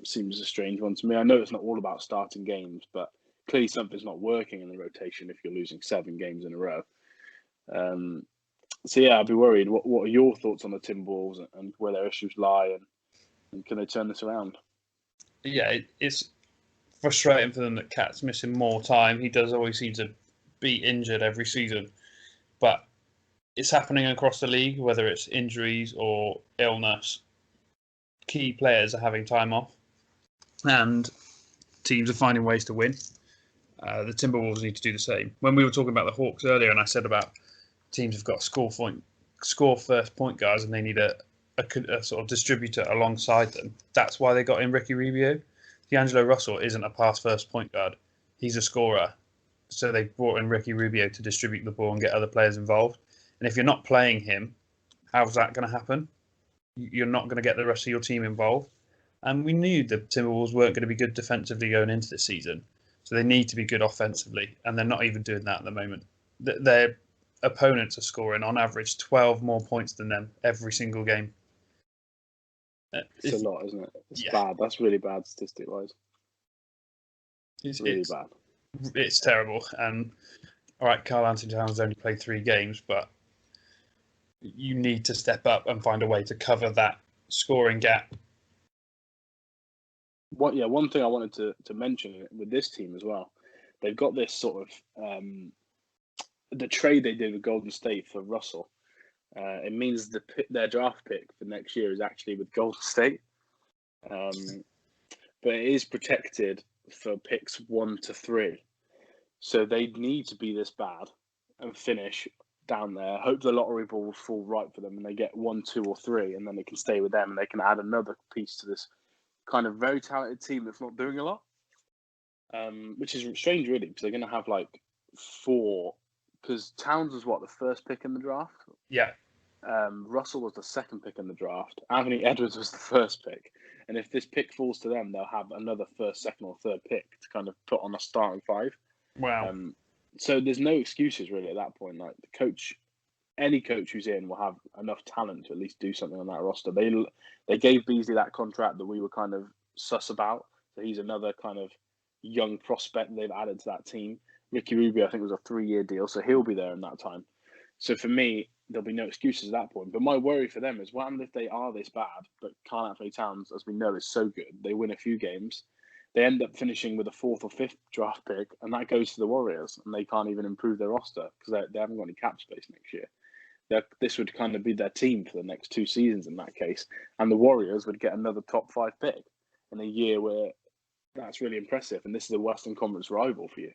Seems a strange one to me. I know it's not all about starting games, but clearly something's not working in the rotation if you're losing 7 games in a row. So yeah, I'd be worried. What are your thoughts on the Timberwolves and where their issues lie, and can they turn this around? Yeah, it's frustrating for them that Cat's missing more time. He does always seem to be injured every season, but it's happening across the league, whether it's injuries or illness. Key players are having time off, and teams are finding ways to win. The Timberwolves need to do the same. When we were talking about the Hawks earlier, and I said about teams have got score first point guards, and they need a sort of distributor alongside them. That's why they got in Ricky Rubio. D'Angelo Russell isn't a pass first point guard; he's a scorer. So they brought in Ricky Rubio to distribute the ball and get other players involved. And if you're not playing him, how's that going to happen? You're not going to get the rest of your team involved. And we knew the Timberwolves weren't going to be good defensively going into this season. So they need to be good offensively. And they're not even doing that at the moment. Their opponents are scoring on average 12 more points than them every single game. It's a lot, isn't it? It's bad. That's really bad statistic-wise. It's really bad. It's terrible. And all right, Karl Anthony Towns only played 3 games, but you need to step up and find a way to cover that scoring gap. One thing I wanted to mention with this team as well, they've got this sort of the trade they did with Golden State for Russell. It means their draft pick for next year is actually with Golden State, but it is protected for picks 1 to 3. So they need to be this bad and finish down there. Hope the lottery balls fall right for them and they get 1, 2, or 3, and then they can stay with them and they can add another piece to this kind of very talented team that's not doing a lot. Which is strange, really, because they're going to have like 4. Because Towns was the first pick in the draft? Yeah. Russell was the second pick in the draft. Anthony Edwards was the first pick. And if this pick falls to them, they'll have another first, second, or third pick to kind of put on a starting 5. Wow. So there's no excuses really at that point. Like the coach, any coach who's in will have enough talent to at least do something on that roster. They gave Beasley that contract that we were kind of sus about. So he's another kind of young prospect they've added to that team. Ricky Rubio, I think, was a 3-year deal, so he'll be there in that time. So for me, there'll be no excuses at that point. But my worry for them is, what happens if they are this bad, but Karl Anthony Towns, as we know, is so good, they win a few games, they end up finishing with a 4th or 5th draft pick, and that goes to the Warriors, and they can't even improve their roster because they haven't got any cap space next year. This would kind of be their team for the next 2 seasons in that case, and the Warriors would get another top 5 pick in a year where that's really impressive, and this is a Western Conference rival for you.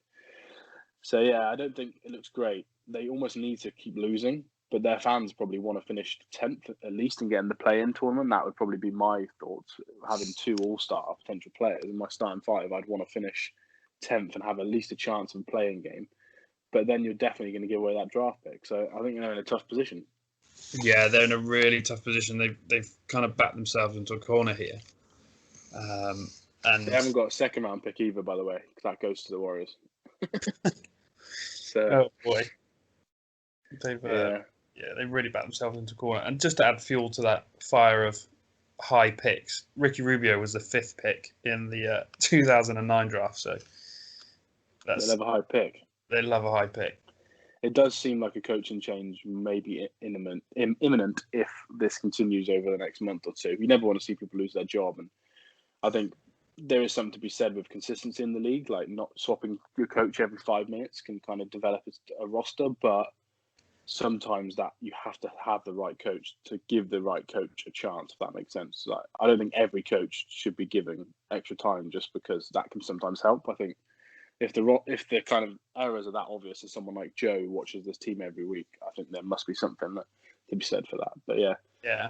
So yeah, I don't think it looks great. They almost need to keep losing, but their fans probably want to finish 10th at least and get in the play-in tournament. That would probably be my thoughts. Having 2 all-star potential players in my starting 5, I'd want to finish 10th and have at least a chance of a playing game. But then you're definitely going to give away that draft pick. So I think they're in a tough position. Yeah, they're in a really tough position. They've kind of backed themselves into a corner here. And They haven't got a second round pick either, by the way, because that goes to the Warriors. So oh boy, they've yeah, they really backed themselves into a corner. And just to add fuel to that fire of high picks, Ricky Rubio was the 5th pick in the 2009 draft. So they love a high pick. They love a high pick. It does seem like a coaching change may be imminent if this continues over the next month or two. You never want to see people lose their job, and I think there is something to be said with consistency in the league. Like, not swapping your coach every 5 minutes can kind of develop a roster, but sometimes that you have to have the right coach to give the right coach a chance, if that makes sense. Like, I don't think every coach should be giving extra time just because that can sometimes help. I think if the kind of errors are that obvious as someone like Joe watches this team every week, I think there must be something to be said for that. But yeah,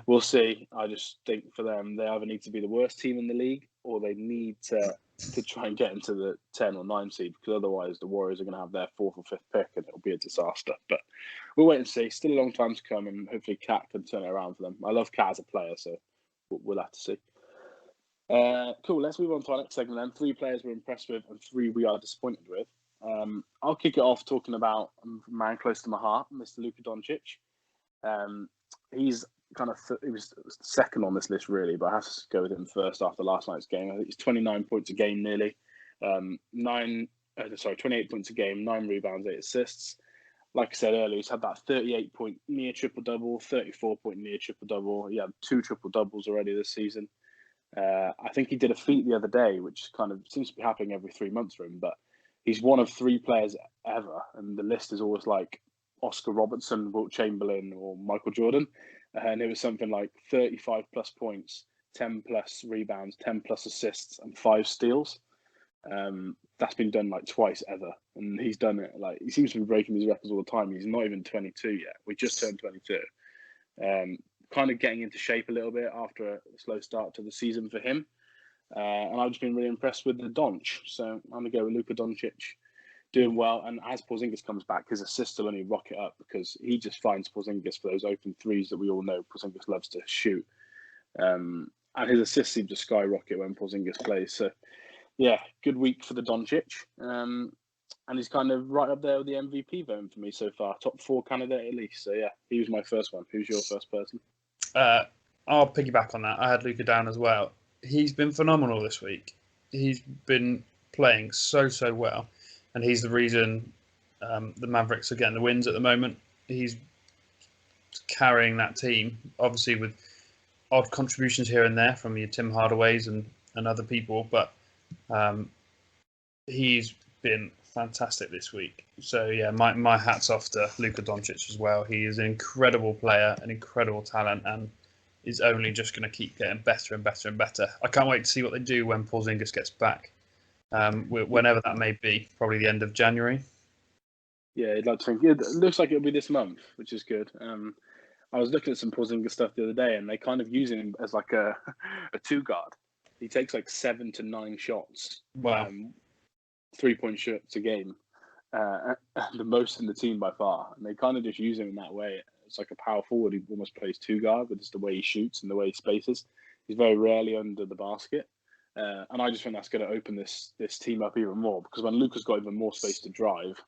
we'll see. I just think for them, they either need to be the worst team in the league or they need to try and get into the 10 or 9 seed, because otherwise the Warriors are going to have their 4th or 5th pick and it'll be a disaster. But we'll wait and see. Still a long time to come, and hopefully Cat can turn it around for them. I love Cat as a player, so we'll have to see. Cool. Let's move on to our next segment then. 3 players we're impressed with and 3 we are disappointed with. I'll kick it off talking about a man close to my heart, Mr. Luka Doncic. He's he was second on this list really, but I have to go with him first after last night's game. I think he's 29 points a game nearly, 28 points a game, 9 rebounds, 8 assists. Like I said earlier, he's had that 38-point near triple-double, 34-point near triple-double. He had 2 triple-doubles already this season. I think he did a feat the other day, which kind of seems to be happening every 3 months for him, but he's one of 3 players ever, and the list is always like Oscar Robertson, Wilt Chamberlain, or Michael Jordan. And it was something like 35 plus points, 10 plus rebounds, 10 plus assists, and 5 steals. That's been done like twice ever, and he's done it. Like, he seems to be breaking these records all the time. He's not even 22 yet. We just turned 22. Kind of getting into shape a little bit after a slow start to the season for him. And I've just been really impressed with the Donch. So I'm going to go with Luka Doncic doing well. And as Porzingis comes back, his assists will only rocket up because he just finds Porzingis for those open threes that we all know Porzingis loves to shoot. And his assists seem to skyrocket when Porzingis plays. So, yeah, good week for the Doncic. And he's kind of right up there with the MVP vote for me so far. Top 4 candidate at least. So, yeah, he was my first one. Who's your first person? I'll piggyback on that. I had Luka down as well. He's been phenomenal this week. He's been playing so well. And he's the reason the Mavericks are getting the wins at the moment. He's carrying that team, obviously with odd contributions here and there from your Tim Hardaways and other people. But he's been fantastic this week. So, yeah, my hat's off to Luka Doncic as well. He is an incredible player, an incredible talent, and is only just going to keep getting better and better and better. I can't wait to see what they do when Porzingis gets back. Whenever that may be, probably the end of January. Yeah, I'd like to think. It looks like it'll be this month, which is good. I was looking at some Porzingis stuff the other day, and they kind of use him as like a 2 guard. He takes like 7 to 9 shots, Wow. 3-point shots a game, the most in the team by far. And they kind of just use him in that way. It's like a power forward. He almost plays 2 guard, but just the way he shoots and the way he spaces. He's very rarely under the basket. And I just think that's going to open this team up even more, because when Luka's got even more space to drive,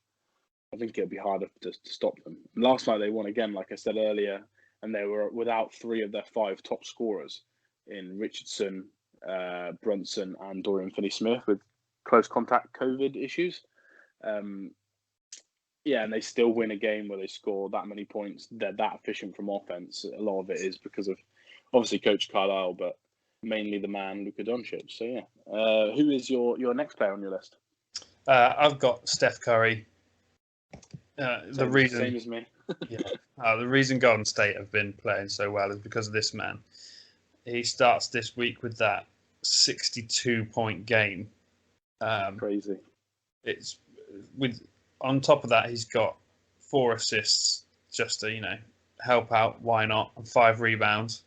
I think it'll be harder to stop them. And last night they won again, like I said earlier, and they were without 3 of their 5 top scorers in Richardson, Brunson, and Dorian Finney-Smith with close contact COVID issues. And they still win a game where they score that many points. They're that efficient from offense. A lot of it is because of obviously Coach Carlisle, but mainly the man Luka Doncic. So yeah, who is your next player on your list? I've got Steph Curry. Same as me. The reason Golden State have been playing so well is because of this man. He starts this week with that 62-point game. Crazy. It's on top of that, he's got 4 assists just to help out. Why not? And 5 rebounds.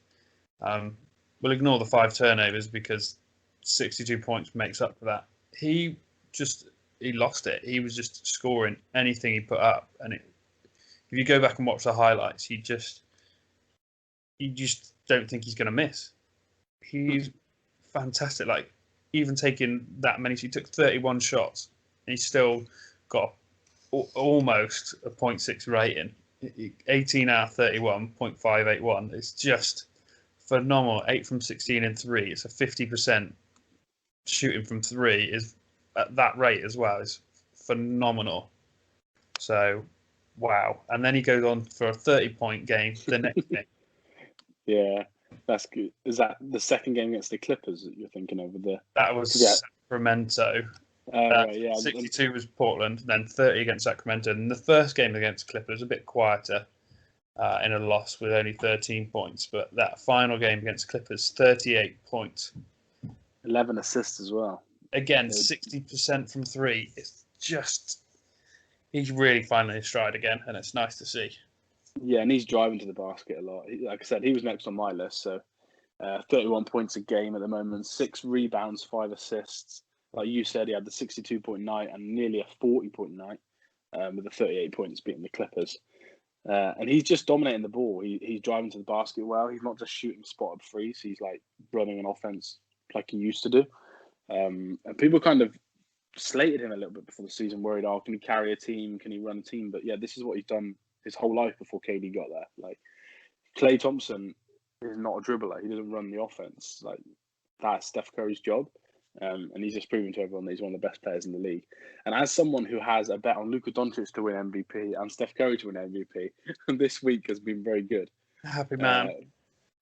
We'll ignore the 5 turnovers because 62 points makes up for that. He lost it. He was just scoring anything he put up, and if you go back and watch the highlights, he just you just don't think he's going to miss. He's fantastic. Like, even taking that many, he took 31 shots, and he still got almost a 0.6 rating. 18 out of 31, 0.581. It's just phenomenal. 8 from 16 and 3. It's a 50% shooting from 3 is at that rate as well. Is phenomenal. So, wow. And then he goes on for a 30-point game the next game. Yeah, that's good. Is that the second game against the Clippers that you're thinking of? That was Sacramento. Right, yeah. 62 was Portland, then 30 against Sacramento. And the first game against Clippers was a bit quieter in a loss with only 13 points. But that final game against Clippers, 38 points. 11 assists as well. Again, 60% from 3. It's just, he's really finding his stride again, and it's nice to see. Yeah, and he's driving to the basket a lot. Like I said, he was next on my list. So 31 points a game at the moment, 6 rebounds, 5 assists. Like you said, he had the 62-point night and nearly a 40-point night with the 38 points beating the Clippers. And he's just dominating the ball. He's driving to the basket well. He's not just shooting spot-up threes. He's like running an offense like he used to do. And people kind of slated him a little bit before the season, worried, oh, can he carry a team? Can he run a team? But yeah, this is what he's done his whole life before KD got there. Like, Klay Thompson is not a dribbler. He doesn't run the offense. Like, that's Steph Curry's job. And he's just proven to everyone that he's one of the best players in the league. And as someone who has a bet on Luka Doncic to win MVP and Steph Curry to win MVP, this week has been very good. Happy man.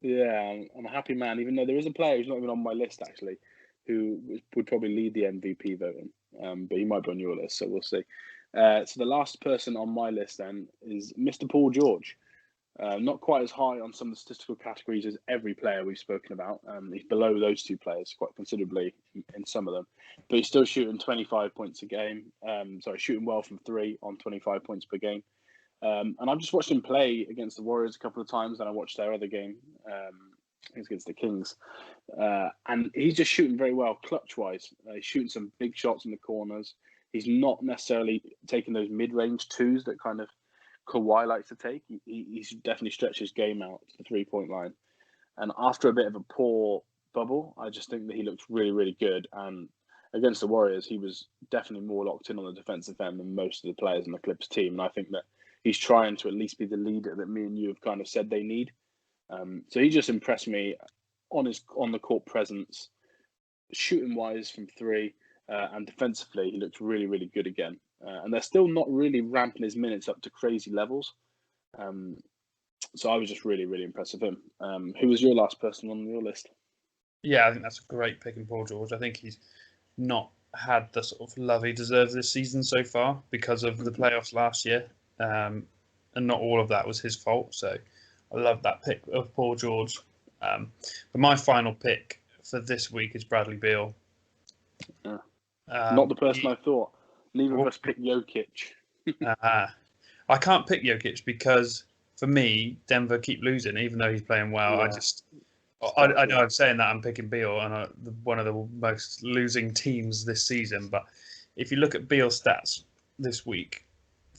Yeah, I'm a happy man, even though there is a player who's not even on my list, actually, who would probably lead the MVP voting. But he might be on your list, so we'll see. So the last person on my list then is Mr. Paul George. Not quite as high on some of the statistical categories as every player we've spoken about. He's below those two players quite considerably in some of them. But he's still shooting 25 points a game. Shooting well from 3 on 25 points per game. And I've just watched him play against the Warriors a couple of times, and I watched their other game against the Kings. And he's just shooting very well clutch-wise. He's shooting some big shots in the corners. He's not necessarily taking those mid-range twos that kind of Kawhi likes to take. He's definitely stretched his game out to the three-point line. And after a bit of a poor bubble, I just think that he looks really, really good. And against the Warriors, he was definitely more locked in on the defensive end than most of the players in the Clippers team. And I think that he's trying to at least be the leader that me and you have kind of said they need. So he just impressed me on the court presence, shooting-wise from 3, and defensively, he looks really, really good again. And they're still not really ramping his minutes up to crazy levels. So I was just really, really impressed with him. Who was your last person on your list? Yeah, I think that's a great pick in Paul George. I think he's not had the sort of love he deserves this season so far because of the playoffs last year. And not all of that was his fault. So I love that pick of Paul George. But my final pick for this week is Bradley Beal. Yeah. Not the person I thought. Neither of us picked Jokic. I can't pick Jokic because, for me, Denver keep losing, even though he's playing well. Yeah. I know I'm saying that I'm picking Beal and one of the most losing teams this season. But if you look at Beal's stats this week,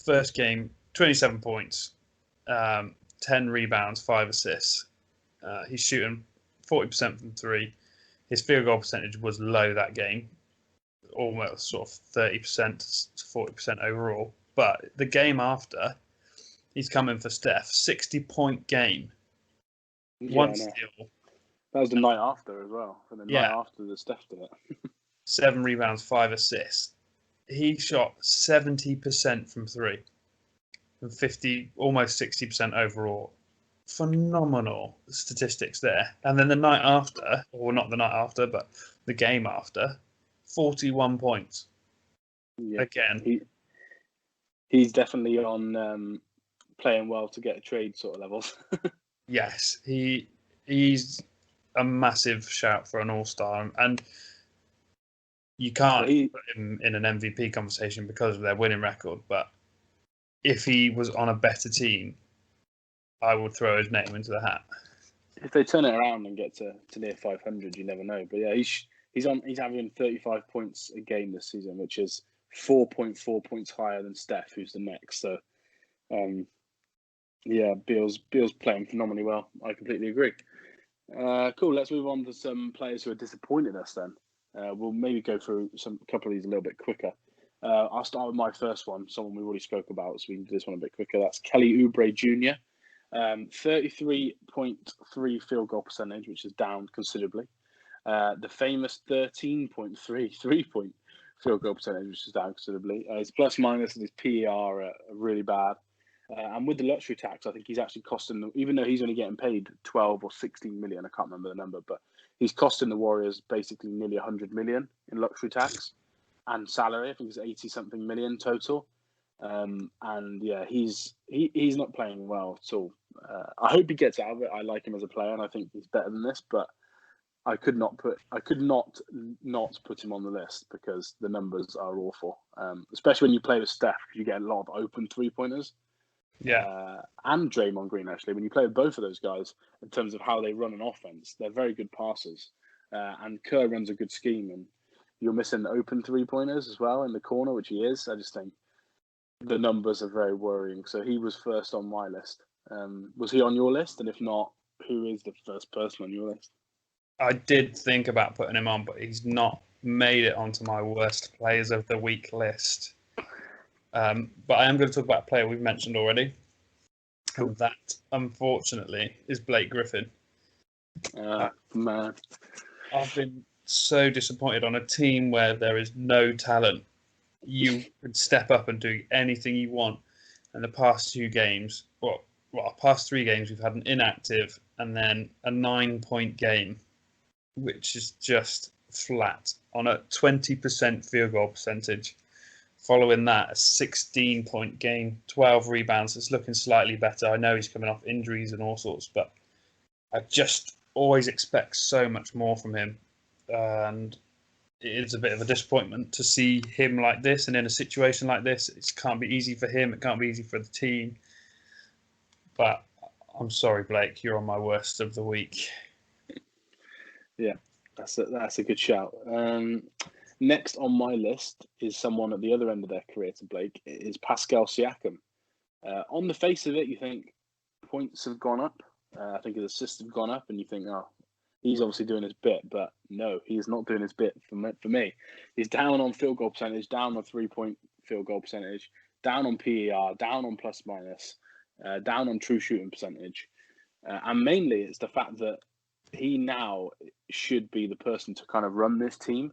first game, 27 points, 10 rebounds, 5 assists. He's shooting 40% from 3. His field goal percentage was low that game, almost sort of 30% to 40% overall. But the game after, he's coming for Steph, 60-point game. One steal. That was the night after as well. For the night after the Steph did it. 7 rebounds, 5 assists. He shot 70% from 3. And 50, almost 60% overall. Phenomenal statistics there. And then the night after, or not the night after, but the game after, 41 points. Yeah. Again. He's definitely on playing well to get a trade sort of levels. Yes, he's a massive shout for an all-star. And you can't put him in an MVP conversation because of their winning record. But if he was on a better team, I would throw his name into the hat. If they turn it around and get to near 500, you never know. But yeah, he's averaging 35 points a game this season, which is 4.4 points higher than Steph, who's the next. So Yeah, Beal's playing phenomenally well. I completely agree. Cool. Let's move on to some players who are disappointing us. Then we'll maybe go through a couple of these a little bit quicker. I'll start with my first one, someone we already spoke about, so we can do this one a bit quicker. That's Kelly Oubre Jr. 33.3 field goal percentage, which is down considerably. The famous 13.3 3-point field goal percentage, which is down considerably. His plus minus and his PER are really bad. And with the luxury tax, I think he's actually costing them, even though he's only getting paid 12 or 16 million, I can't remember the number, but he's costing the Warriors basically nearly 100 million in luxury tax and salary. I think it's 80 something million total. And yeah, he's not playing well at all. I hope he gets out of it. I like him as a player, and I think he's better than this. But I could not not put him on the list because the numbers are awful. Especially when you play with Steph, you get a lot of open 3-pointers. Yeah. And Draymond Green, actually, when you play with both of those guys, in terms of how they run an offense, they're very good passers. And Kerr runs a good scheme, and you're missing the open 3-pointers as well in the corner, which he is. I just think the numbers are very worrying. So he was first on my list. Was he on your list? And if not, who is the first person on your list? I did think about putting him on, but he's not made it onto my worst players of the week list. But I am going to talk about a player we've mentioned already. Cool. And that, unfortunately, is Blake Griffin. Man. I've been so disappointed on a team where there is no talent. You can step up and do anything you want. And the past 2 games, past 3 games, we've had an inactive and then a 9-point game, which is just flat on a 20% field goal percentage. Following that, a 16-point game, 12 rebounds. It's looking slightly better. I know he's coming off injuries and all sorts, but I just always expect so much more from him. And it is a bit of a disappointment to see him like this. And in a situation like this, it can't be easy for him. It can't be easy for the team. But I'm sorry, Blake, you're on my worst of the week. Yeah, that's a good shout. Next on my list is someone at the other end of their career to Blake. It is Pascal Siakam. On the face of it, you think points have gone up. I think his assists have gone up, and you think, oh, he's obviously doing his bit. But no, he's not doing his bit for me. He's down on field goal percentage, down on 3-point field goal percentage, down on PER, down on plus minus, down on true shooting percentage. And mainly it's the fact that he now should be the person to kind of run this team.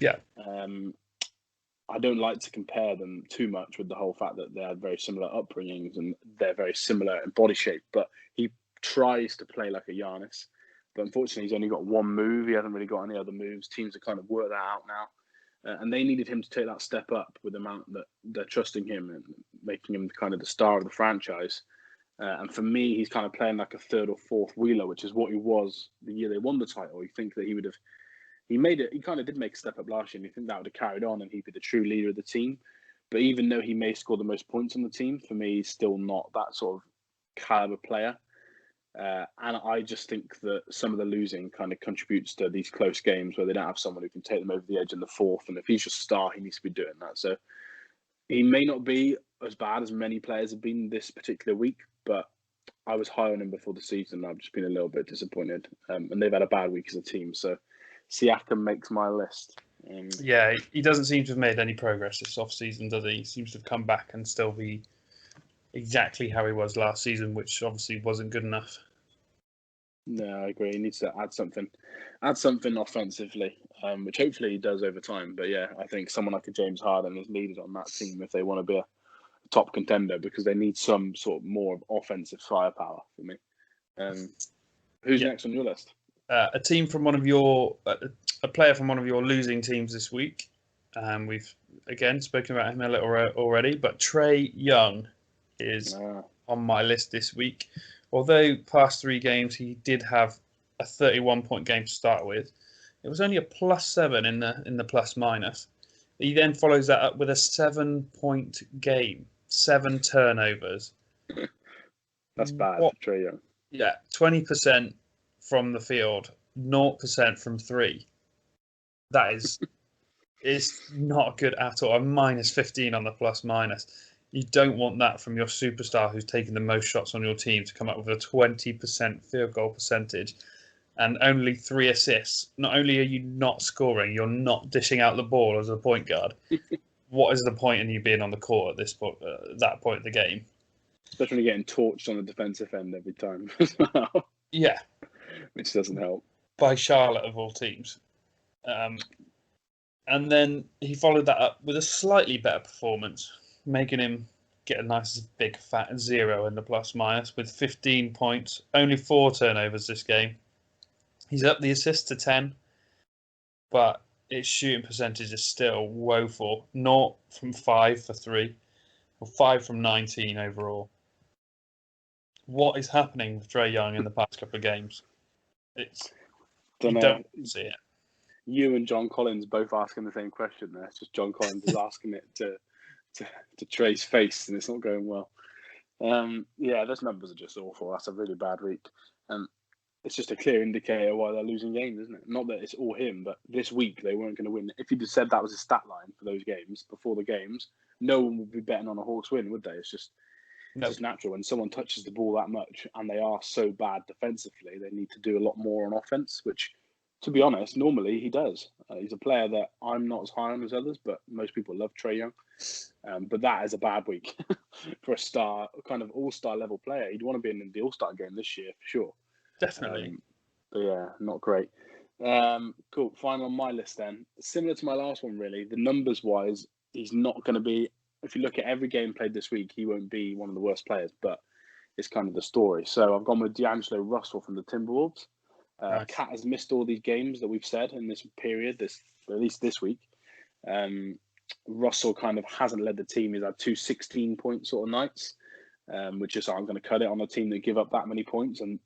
Yeah. I don't like to compare them too much with the whole fact that they have very similar upbringings and they're very similar in body shape, but he tries to play like a Giannis. But unfortunately, he's only got one move. He hasn't really got any other moves. Teams have kind of worked that out now. And they needed him to take that step up with the amount that they're trusting him and making him kind of the star of the franchise. And for me, he's kind of playing like a third or fourth wheeler, which is what he was the year they won the title. You think that he would have, he kind of did make a step up last year, and you think that would have carried on and he'd be the true leader of the team. But even though he may score the most points on the team, for me, he's still not that sort of caliber player. And I just think that some of the losing kind of contributes to these close games where they don't have someone who can take them over the edge in the fourth. And if he's your star, he needs to be doing that. So he may not be as bad as many players have been this particular week, but I was high on him before the season. I've just been a little bit disappointed. And they've had a bad week as a team. So Siakam makes my list. Yeah, he doesn't seem to have made any progress this off-season, does he? He seems to have come back and still be exactly how he was last season, which obviously wasn't good enough. No, I agree. He needs to add something offensively, which hopefully he does over time. But yeah, I think someone like a James Harden is needed on that team if they want to be a top contender, because they need some sort of more of offensive firepower for me. Who's next on your list? A team from a player from one of your losing teams this week. We've again spoken about him a little already, but Trae Young is on my list this week. Although past 3 games he did have a 31-point game to start with, it was only a +7 in the plus minus. He then follows that up with a 7-point game, 7 turnovers. That's bad for Trae Young. Yeah, 20% from the field, 0% from 3. That is not good at all. A -15 on the plus minus. You don't want that from your superstar who's taking the most shots on your team to come up with a 20% field goal percentage and only 3 assists. Not only are you not scoring, you're not dishing out the ball as a point guard. What is the point in you being on the court at this point, that point of the game? Especially when you're getting torched on the defensive end every time as well. Yeah. Which doesn't help. By Charlotte, of all teams. And then he followed that up with a slightly better performance, making him get a nice big fat 0 in the plus minus with 15 points, only 4 turnovers this game. He's up the assist to 10, but his shooting percentage is still woeful. 0 from 5 for 3, or 5 from 19 overall. What is happening with Trae Young in the past couple of games? You don't see it. You and John Collins both asking the same question there. It's just John Collins is asking it to Trae's face, and it's not going well. Yeah, those numbers are just awful. That's a really bad week. And it's just a clear indicator why they're losing games, isn't it? Not that it's all him, but this week they weren't going to win. If you'd have said that was a stat line for those games, before the games, no one would be betting on a Hawks win, would they? It's just natural. When someone touches the ball that much and they are so bad defensively, they need to do a lot more on offense, which, to be honest, normally he does. He's a player that I'm not as high on as others, but most people love Trae Young. But that is a bad week for a star, kind of all-star level player. He'd want to be in the all-star game this year, for sure. Definitely. But yeah, not great. Cool. Final on my list then. Similar to my last one, really. The numbers-wise, he's not going to be... If you look at every game played this week, he won't be one of the worst players, but it's kind of the story. So I've gone with D'Angelo Russell from the Timberwolves. Nice. Cat has missed all these games that we've said in this period, at least this week. Russell kind of hasn't led the team. He's had 2 16-point sort of nights, which is, I'm going to cut it on a team that give up that many points. And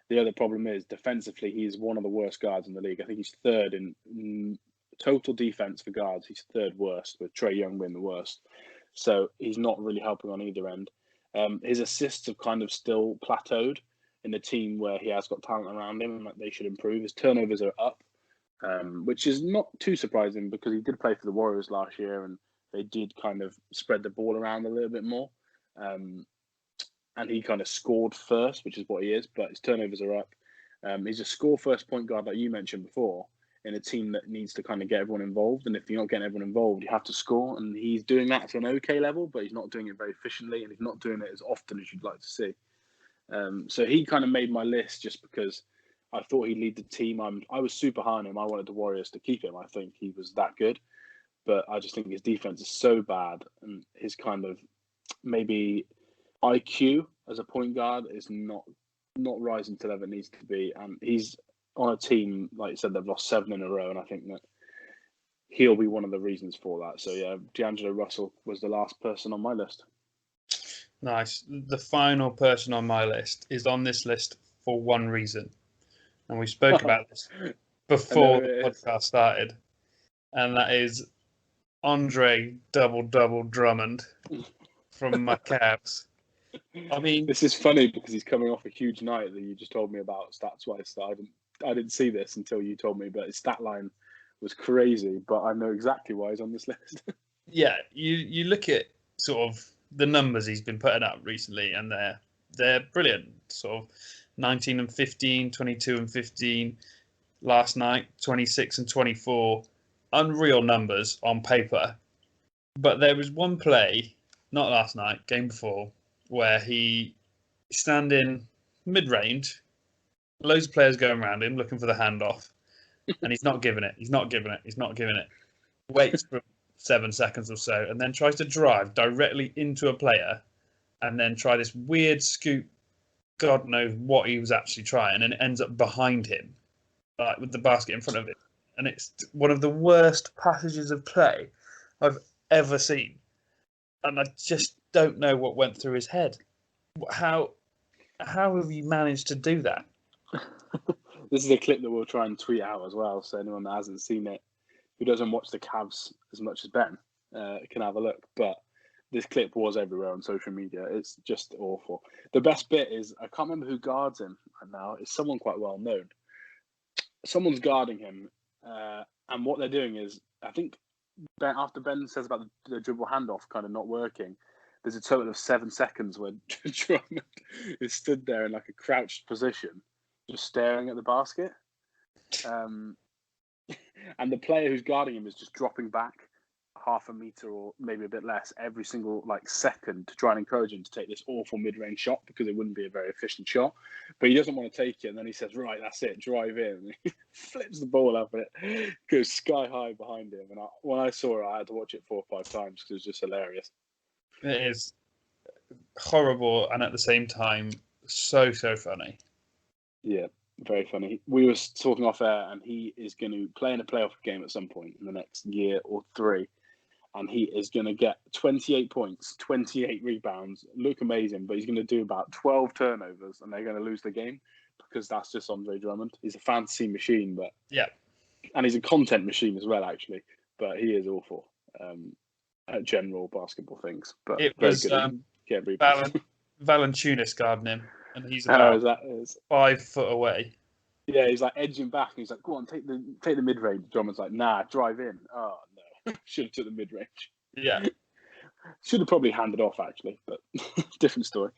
the other problem is, defensively, he's one of the worst guards in the league. I think he's third in total defense for guards. He's third worst, with Trae Young being the worst. So he's not really helping on either end. His assists have kind of still plateaued in a team where he has got talent around him and they should improve. His turnovers are up, which is not too surprising because he did play for the Warriors last year and they did kind of spread the ball around a little bit more. And he kind of scored first, which is what he is, but his turnovers are up. He's a score-first point guard that you mentioned before in a team that needs to kind of get everyone involved. And if you're not getting everyone involved, you have to score. And he's doing that to an okay level, but he's not doing it very efficiently and he's not doing it as often as you'd like to see. So he kind of made my list just because I thought he'd lead the team. I was super high on him. I wanted the Warriors to keep him. I think he was that good. But I just think his defense is so bad and his kind of maybe IQ as a point guard is not rising to the level it needs to be. And he's on a team, like you said, they've lost 7 in a row. And I think that he'll be one of the reasons for that. So, yeah, D'Angelo Russell was the last person on my list. Nice. The final person on my list is on this list for one reason. And we spoke about this before the podcast started. And that is Andre Double Drummond from my Cavs. I mean, this is funny because he's coming off a huge night that you just told me about stats-wise. So I didn't see this until you told me, but his stat line was crazy. But I know exactly why he's on this list. Yeah, you look at sort of the numbers he's been putting up recently, and they're brilliant. Sort of 19 and 15, 22 and 15. Last night, 26 and 24. Unreal numbers on paper. But there was one play, not last night, game before, where he standing mid-range, loads of players going around him looking for the handoff, and he's not giving it. Waits for 7 seconds or so, and then tries to drive directly into a player, and then try this weird scoop. God knows what he was actually trying, and it ends up behind him, like with the basket in front of him. And it's one of the worst passages of play I've ever seen. And I just don't know what went through his head. How have you managed to do that? This is a clip that we'll try and tweet out as well, so anyone that hasn't seen it, who doesn't watch the Cavs as much as Ben, can have a look. But this clip was everywhere on social media. It's just awful. The best bit is, I can't remember who guards him right now. It's someone quite well known. Someone's guarding him, and what they're doing is, I think after Ben says about the dribble handoff kind of not working, there's a total of 7 seconds where Drummond is stood there in like a crouched position, just staring at the basket. And the player who's guarding him is just dropping back half a meter or maybe a bit less every single like second to try and encourage him to take this awful mid-range shot because it wouldn't be a very efficient shot. But he doesn't want to take it, and then he says, "Right, that's it, drive in." And he flips the ball up, and it goes sky high behind him. And when I saw it, I had to watch it 4 or 5 times because it was just hilarious. It is horrible, and at the same time, so funny. Yeah, very funny. We were talking off air, and he is going to play in a playoff game at some point in the next year or 3. And he is going to get 28 points, 28 rebounds, look amazing, but he's going to do about 12 turnovers, and they're going to lose the game because that's just Andre Drummond. He's a fantasy machine, but yeah, and he's a content machine as well, actually. But he is awful at general basketball things. But it very was good. Valanciunas guarding him, and he's about 5 foot away. Yeah, he's like edging back, and he's like, "Go on, take the mid range." Drummond's like, "Nah, drive in." Oh no. Should have took the mid-range. Yeah. Should have probably handed off, actually, but different story.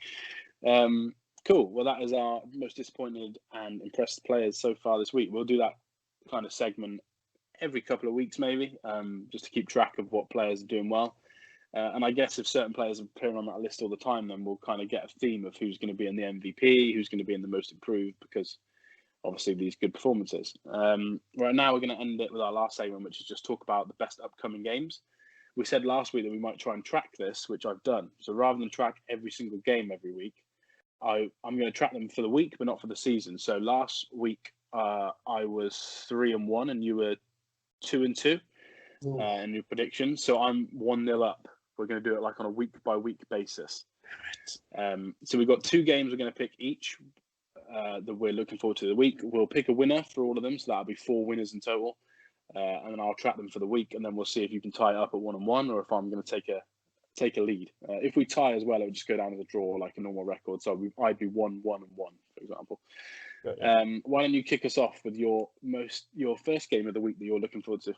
Cool. Well, that is our most disappointed and impressed players so far this week. We'll do that kind of segment every couple of weeks, maybe, just to keep track of what players are doing well. And I guess if certain players are appearing on that list all the time, then we'll kind of get a theme of who's going to be in the MVP, who's going to be in the most improved, because obviously these good performances. Right now, we're going to end it with our last segment, which is just talk about the best upcoming games. We said last week that we might try and track this, which I've done. So rather than track every single game every week, I'm going to track them for the week, but not for the season. So last week, I was 3-1, and you were 2-2 in your predictions. So I'm 1-0 up. We're going to do it like on a week-by-week basis. So we've got 2 games we're going to pick each. That we're looking forward to the week. We'll pick a winner for all of them, so that'll be 4 winners in total, and then I'll track them for the week, and then we'll see if you can tie it up at 1-1, or if I'm going to take a lead. If we tie as well, it would just go down as a draw like a normal record. So I'd be 1-1-1, for example. Why don't you kick us off with your first game of the week that you're looking forward to?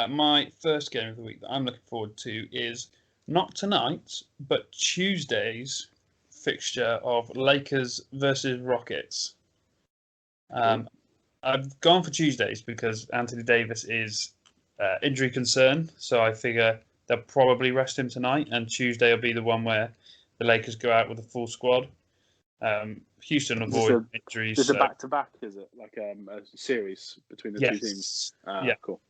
My first game of the week that I'm looking forward to is not tonight, but Tuesday's fixture of Lakers versus Rockets. I've gone for Tuesdays because Anthony Davis is injury concern, so I figure they'll probably rest him tonight, and Tuesday will be the one where the Lakers go out with a full squad. Houston avoid injuries. Is it back-to-back? Is it like a series between the two teams? Yeah, cool.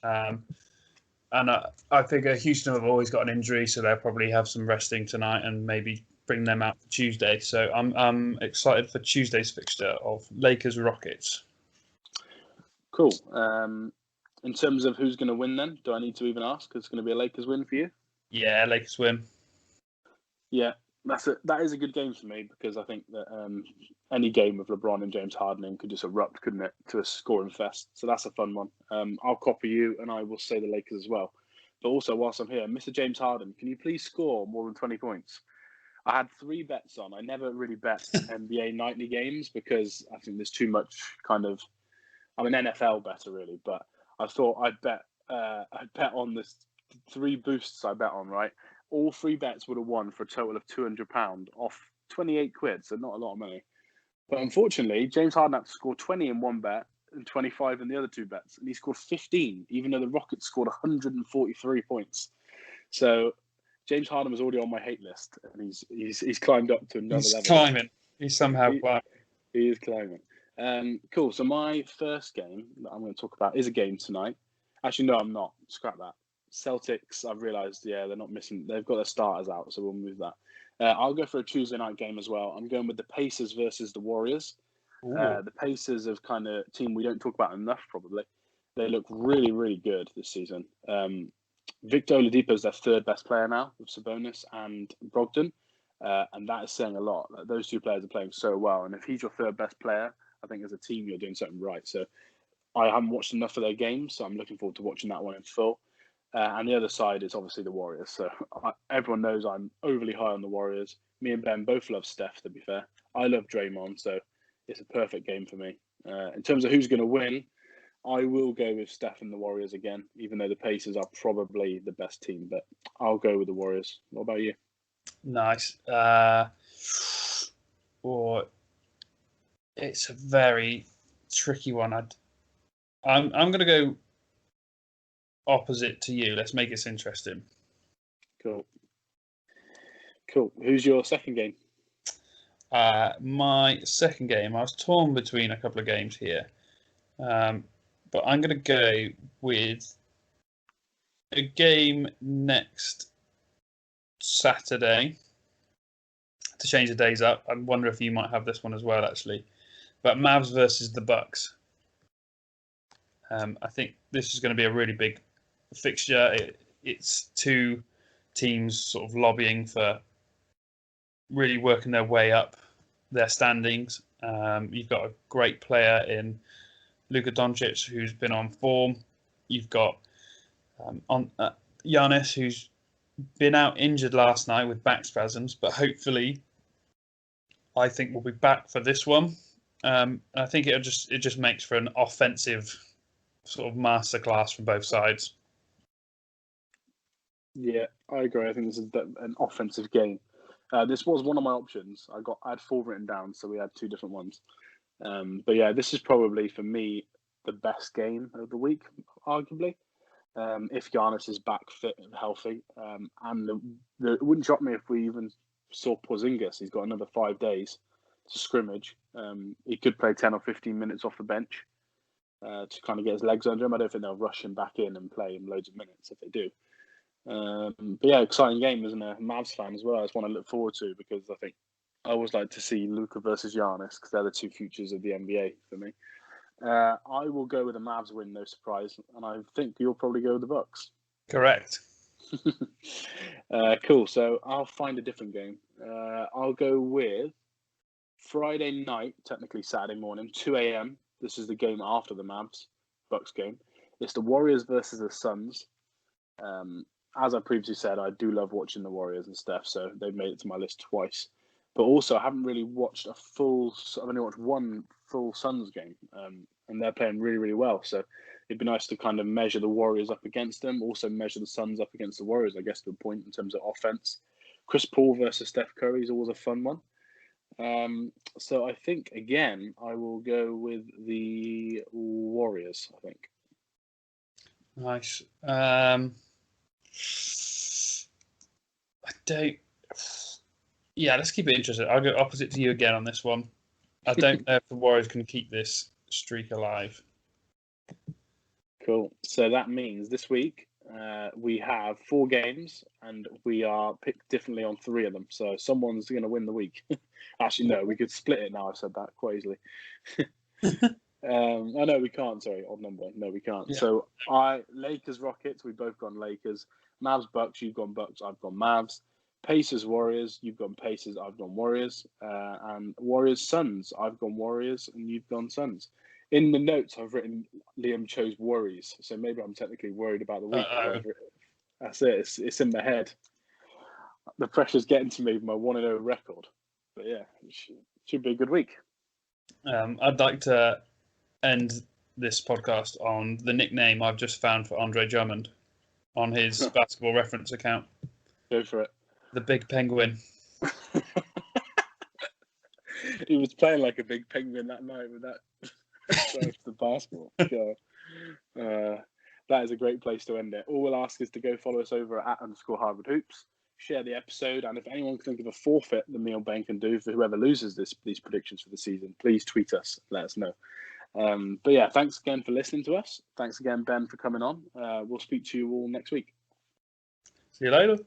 And I figure Houston have always got an injury, so they'll probably have some resting tonight and maybe bring them out for Tuesday. So I'm excited for Tuesday's fixture of Lakers Rockets. Cool. In terms of who's going to win, then, do I need to even ask? It's going to be a Lakers win for you. Yeah, Lakers win. Yeah, that is a good game for me because I think that any game of LeBron and James Harden could just erupt, couldn't it, to a scoring fest? So that's a fun one. I'll copy you, and I will say the Lakers as well. But also, whilst I'm here, Mr. James Harden, can you please score more than 20 points? I had 3 bets on. I never really bet NBA nightly games because I think there's too much kind of. I'm an NFL better really, but I thought I'd bet on this 3 boosts I bet on, right? All 3 bets would have won for a total of £200 off 28 quid, so not a lot of money. But unfortunately, James Harden had to score 20 in one bet and 25 in the other 2 bets, and he scored 15, even though the Rockets scored 143 points. So James Harden was already on my hate list, and he's climbed up to another level. He's climbing. He's somehow climbing. He is climbing. Cool. So my first game that I'm going to talk about is a game tonight. Actually, no, I'm not. Scrap that. Celtics, I've realised, they're not missing. They've got their starters out, so we'll move that. I'll go for a Tuesday night game as well. I'm going with the Pacers versus the Warriors. The Pacers are kind of team we don't talk about enough, probably. They look really, really good this season. Victor Oladipo is their 3rd best player now with Sabonis and Brogdon, and that is saying a lot. Those 2 players are playing so well, and if he's your 3rd best player, I think as a team you're doing something right. So I haven't watched enough of their games, so I'm looking forward to watching that one in full. And the other side is obviously the Warriors. So everyone knows I'm overly high on the Warriors. Me and Ben both love Steph, to be fair. I love Draymond, so it's a perfect game for me. In terms of who's going to win, I will go with Steph and the Warriors again, even though the Pacers are probably the best team. But I'll go with the Warriors. What about you? Nice. Or it's a very tricky one. I'm going to go opposite to you. Let's make this interesting. Cool. Who's your second game? My second game, I was torn between a couple of games here. But I'm going to go with a game next Saturday to change the days up. I wonder if you might have this one as well, actually. But Mavs versus the Bucks. I think this is going to be a really big fixture. It's two teams sort of lobbying for really working their way up their standings. You've got a great player in Luka Doncic, who's been on form. You've got Giannis, who's been out injured last night with back spasms, but hopefully, I think we'll be back for this one. I think it just makes for an offensive sort of masterclass from both sides. Yeah, I agree. I think this is an offensive game. This was one of my options. I had 4 written down, so we had 2 different ones. But yeah, this is probably for me the best game of the week, arguably. If Giannis is back fit and healthy, and it wouldn't shock me if we even saw Porzingis. He's got another 5 days to scrimmage. He could play 10 or 15 minutes off the bench to kind of get his legs under him. I don't think they'll rush him back in and play him loads of minutes if they do. But yeah, exciting game, isn't it? Mavs fan as well. It's one I look forward to because I think I always like to see Luka versus Giannis because they're the 2 futures of the NBA for me. I will go with the Mavs win, no surprise, and I think you'll probably go with the Bucks. Correct. Cool. So I'll find a different game. I'll go with Friday night, technically Saturday morning, 2 a.m. This is the game after the Mavs Bucks game. It's the Warriors versus the Suns. As I previously said, I do love watching the Warriors and Steph, so they've made it to my list twice. But also, I haven't really watched I've only watched one full Suns game, and they're playing really, really well. So it'd be nice to kind of measure the Warriors up against them, also measure the Suns up against the Warriors, I guess, to a point in terms of offense. Chris Paul versus Steph Curry is always a fun one. So I think, again, I will go with the Warriors, I think. Nice. I don't. Yeah, let's keep it interesting. I'll go opposite to you again on this one. I don't know if the Warriors can keep this streak alive. Cool. So that means this week we have 4 games and we are picked differently on 3 of them. So someone's going to win the week. Actually, no, we could split it now. I said that quite easily. Oh, no, we can't. Sorry, odd number. No, we can't. Yeah. So Lakers, Rockets, we've both gone Lakers. Mavs, Bucks, you've gone Bucks, I've gone Mavs. Pacers, Warriors, you've gone Pacers, I've gone Warriors. And Warriors, Suns, I've gone Warriors, and you've gone Suns. In the notes, I've written Liam chose worries, so maybe I'm technically worried about the week. That's it. It's in my head. The pressure's getting to me with my 1-0 record. But yeah, it should be a good week. I'd like to end this podcast on the nickname I've just found for Andre Drummond on his basketball reference account. Go for it. The Big Penguin. He was playing like a big penguin that night with that the basketball. That is a great place to end it. All we'll ask is to go follow us over at @_Hardwood Hoops. Share the episode, and if anyone can think of a forfeit that me or Ben can do for whoever loses these predictions for the season, please tweet us. Let us know. But yeah, thanks again for listening to us. Thanks again, Ben, for coming on. We'll speak to you all next week. See you later.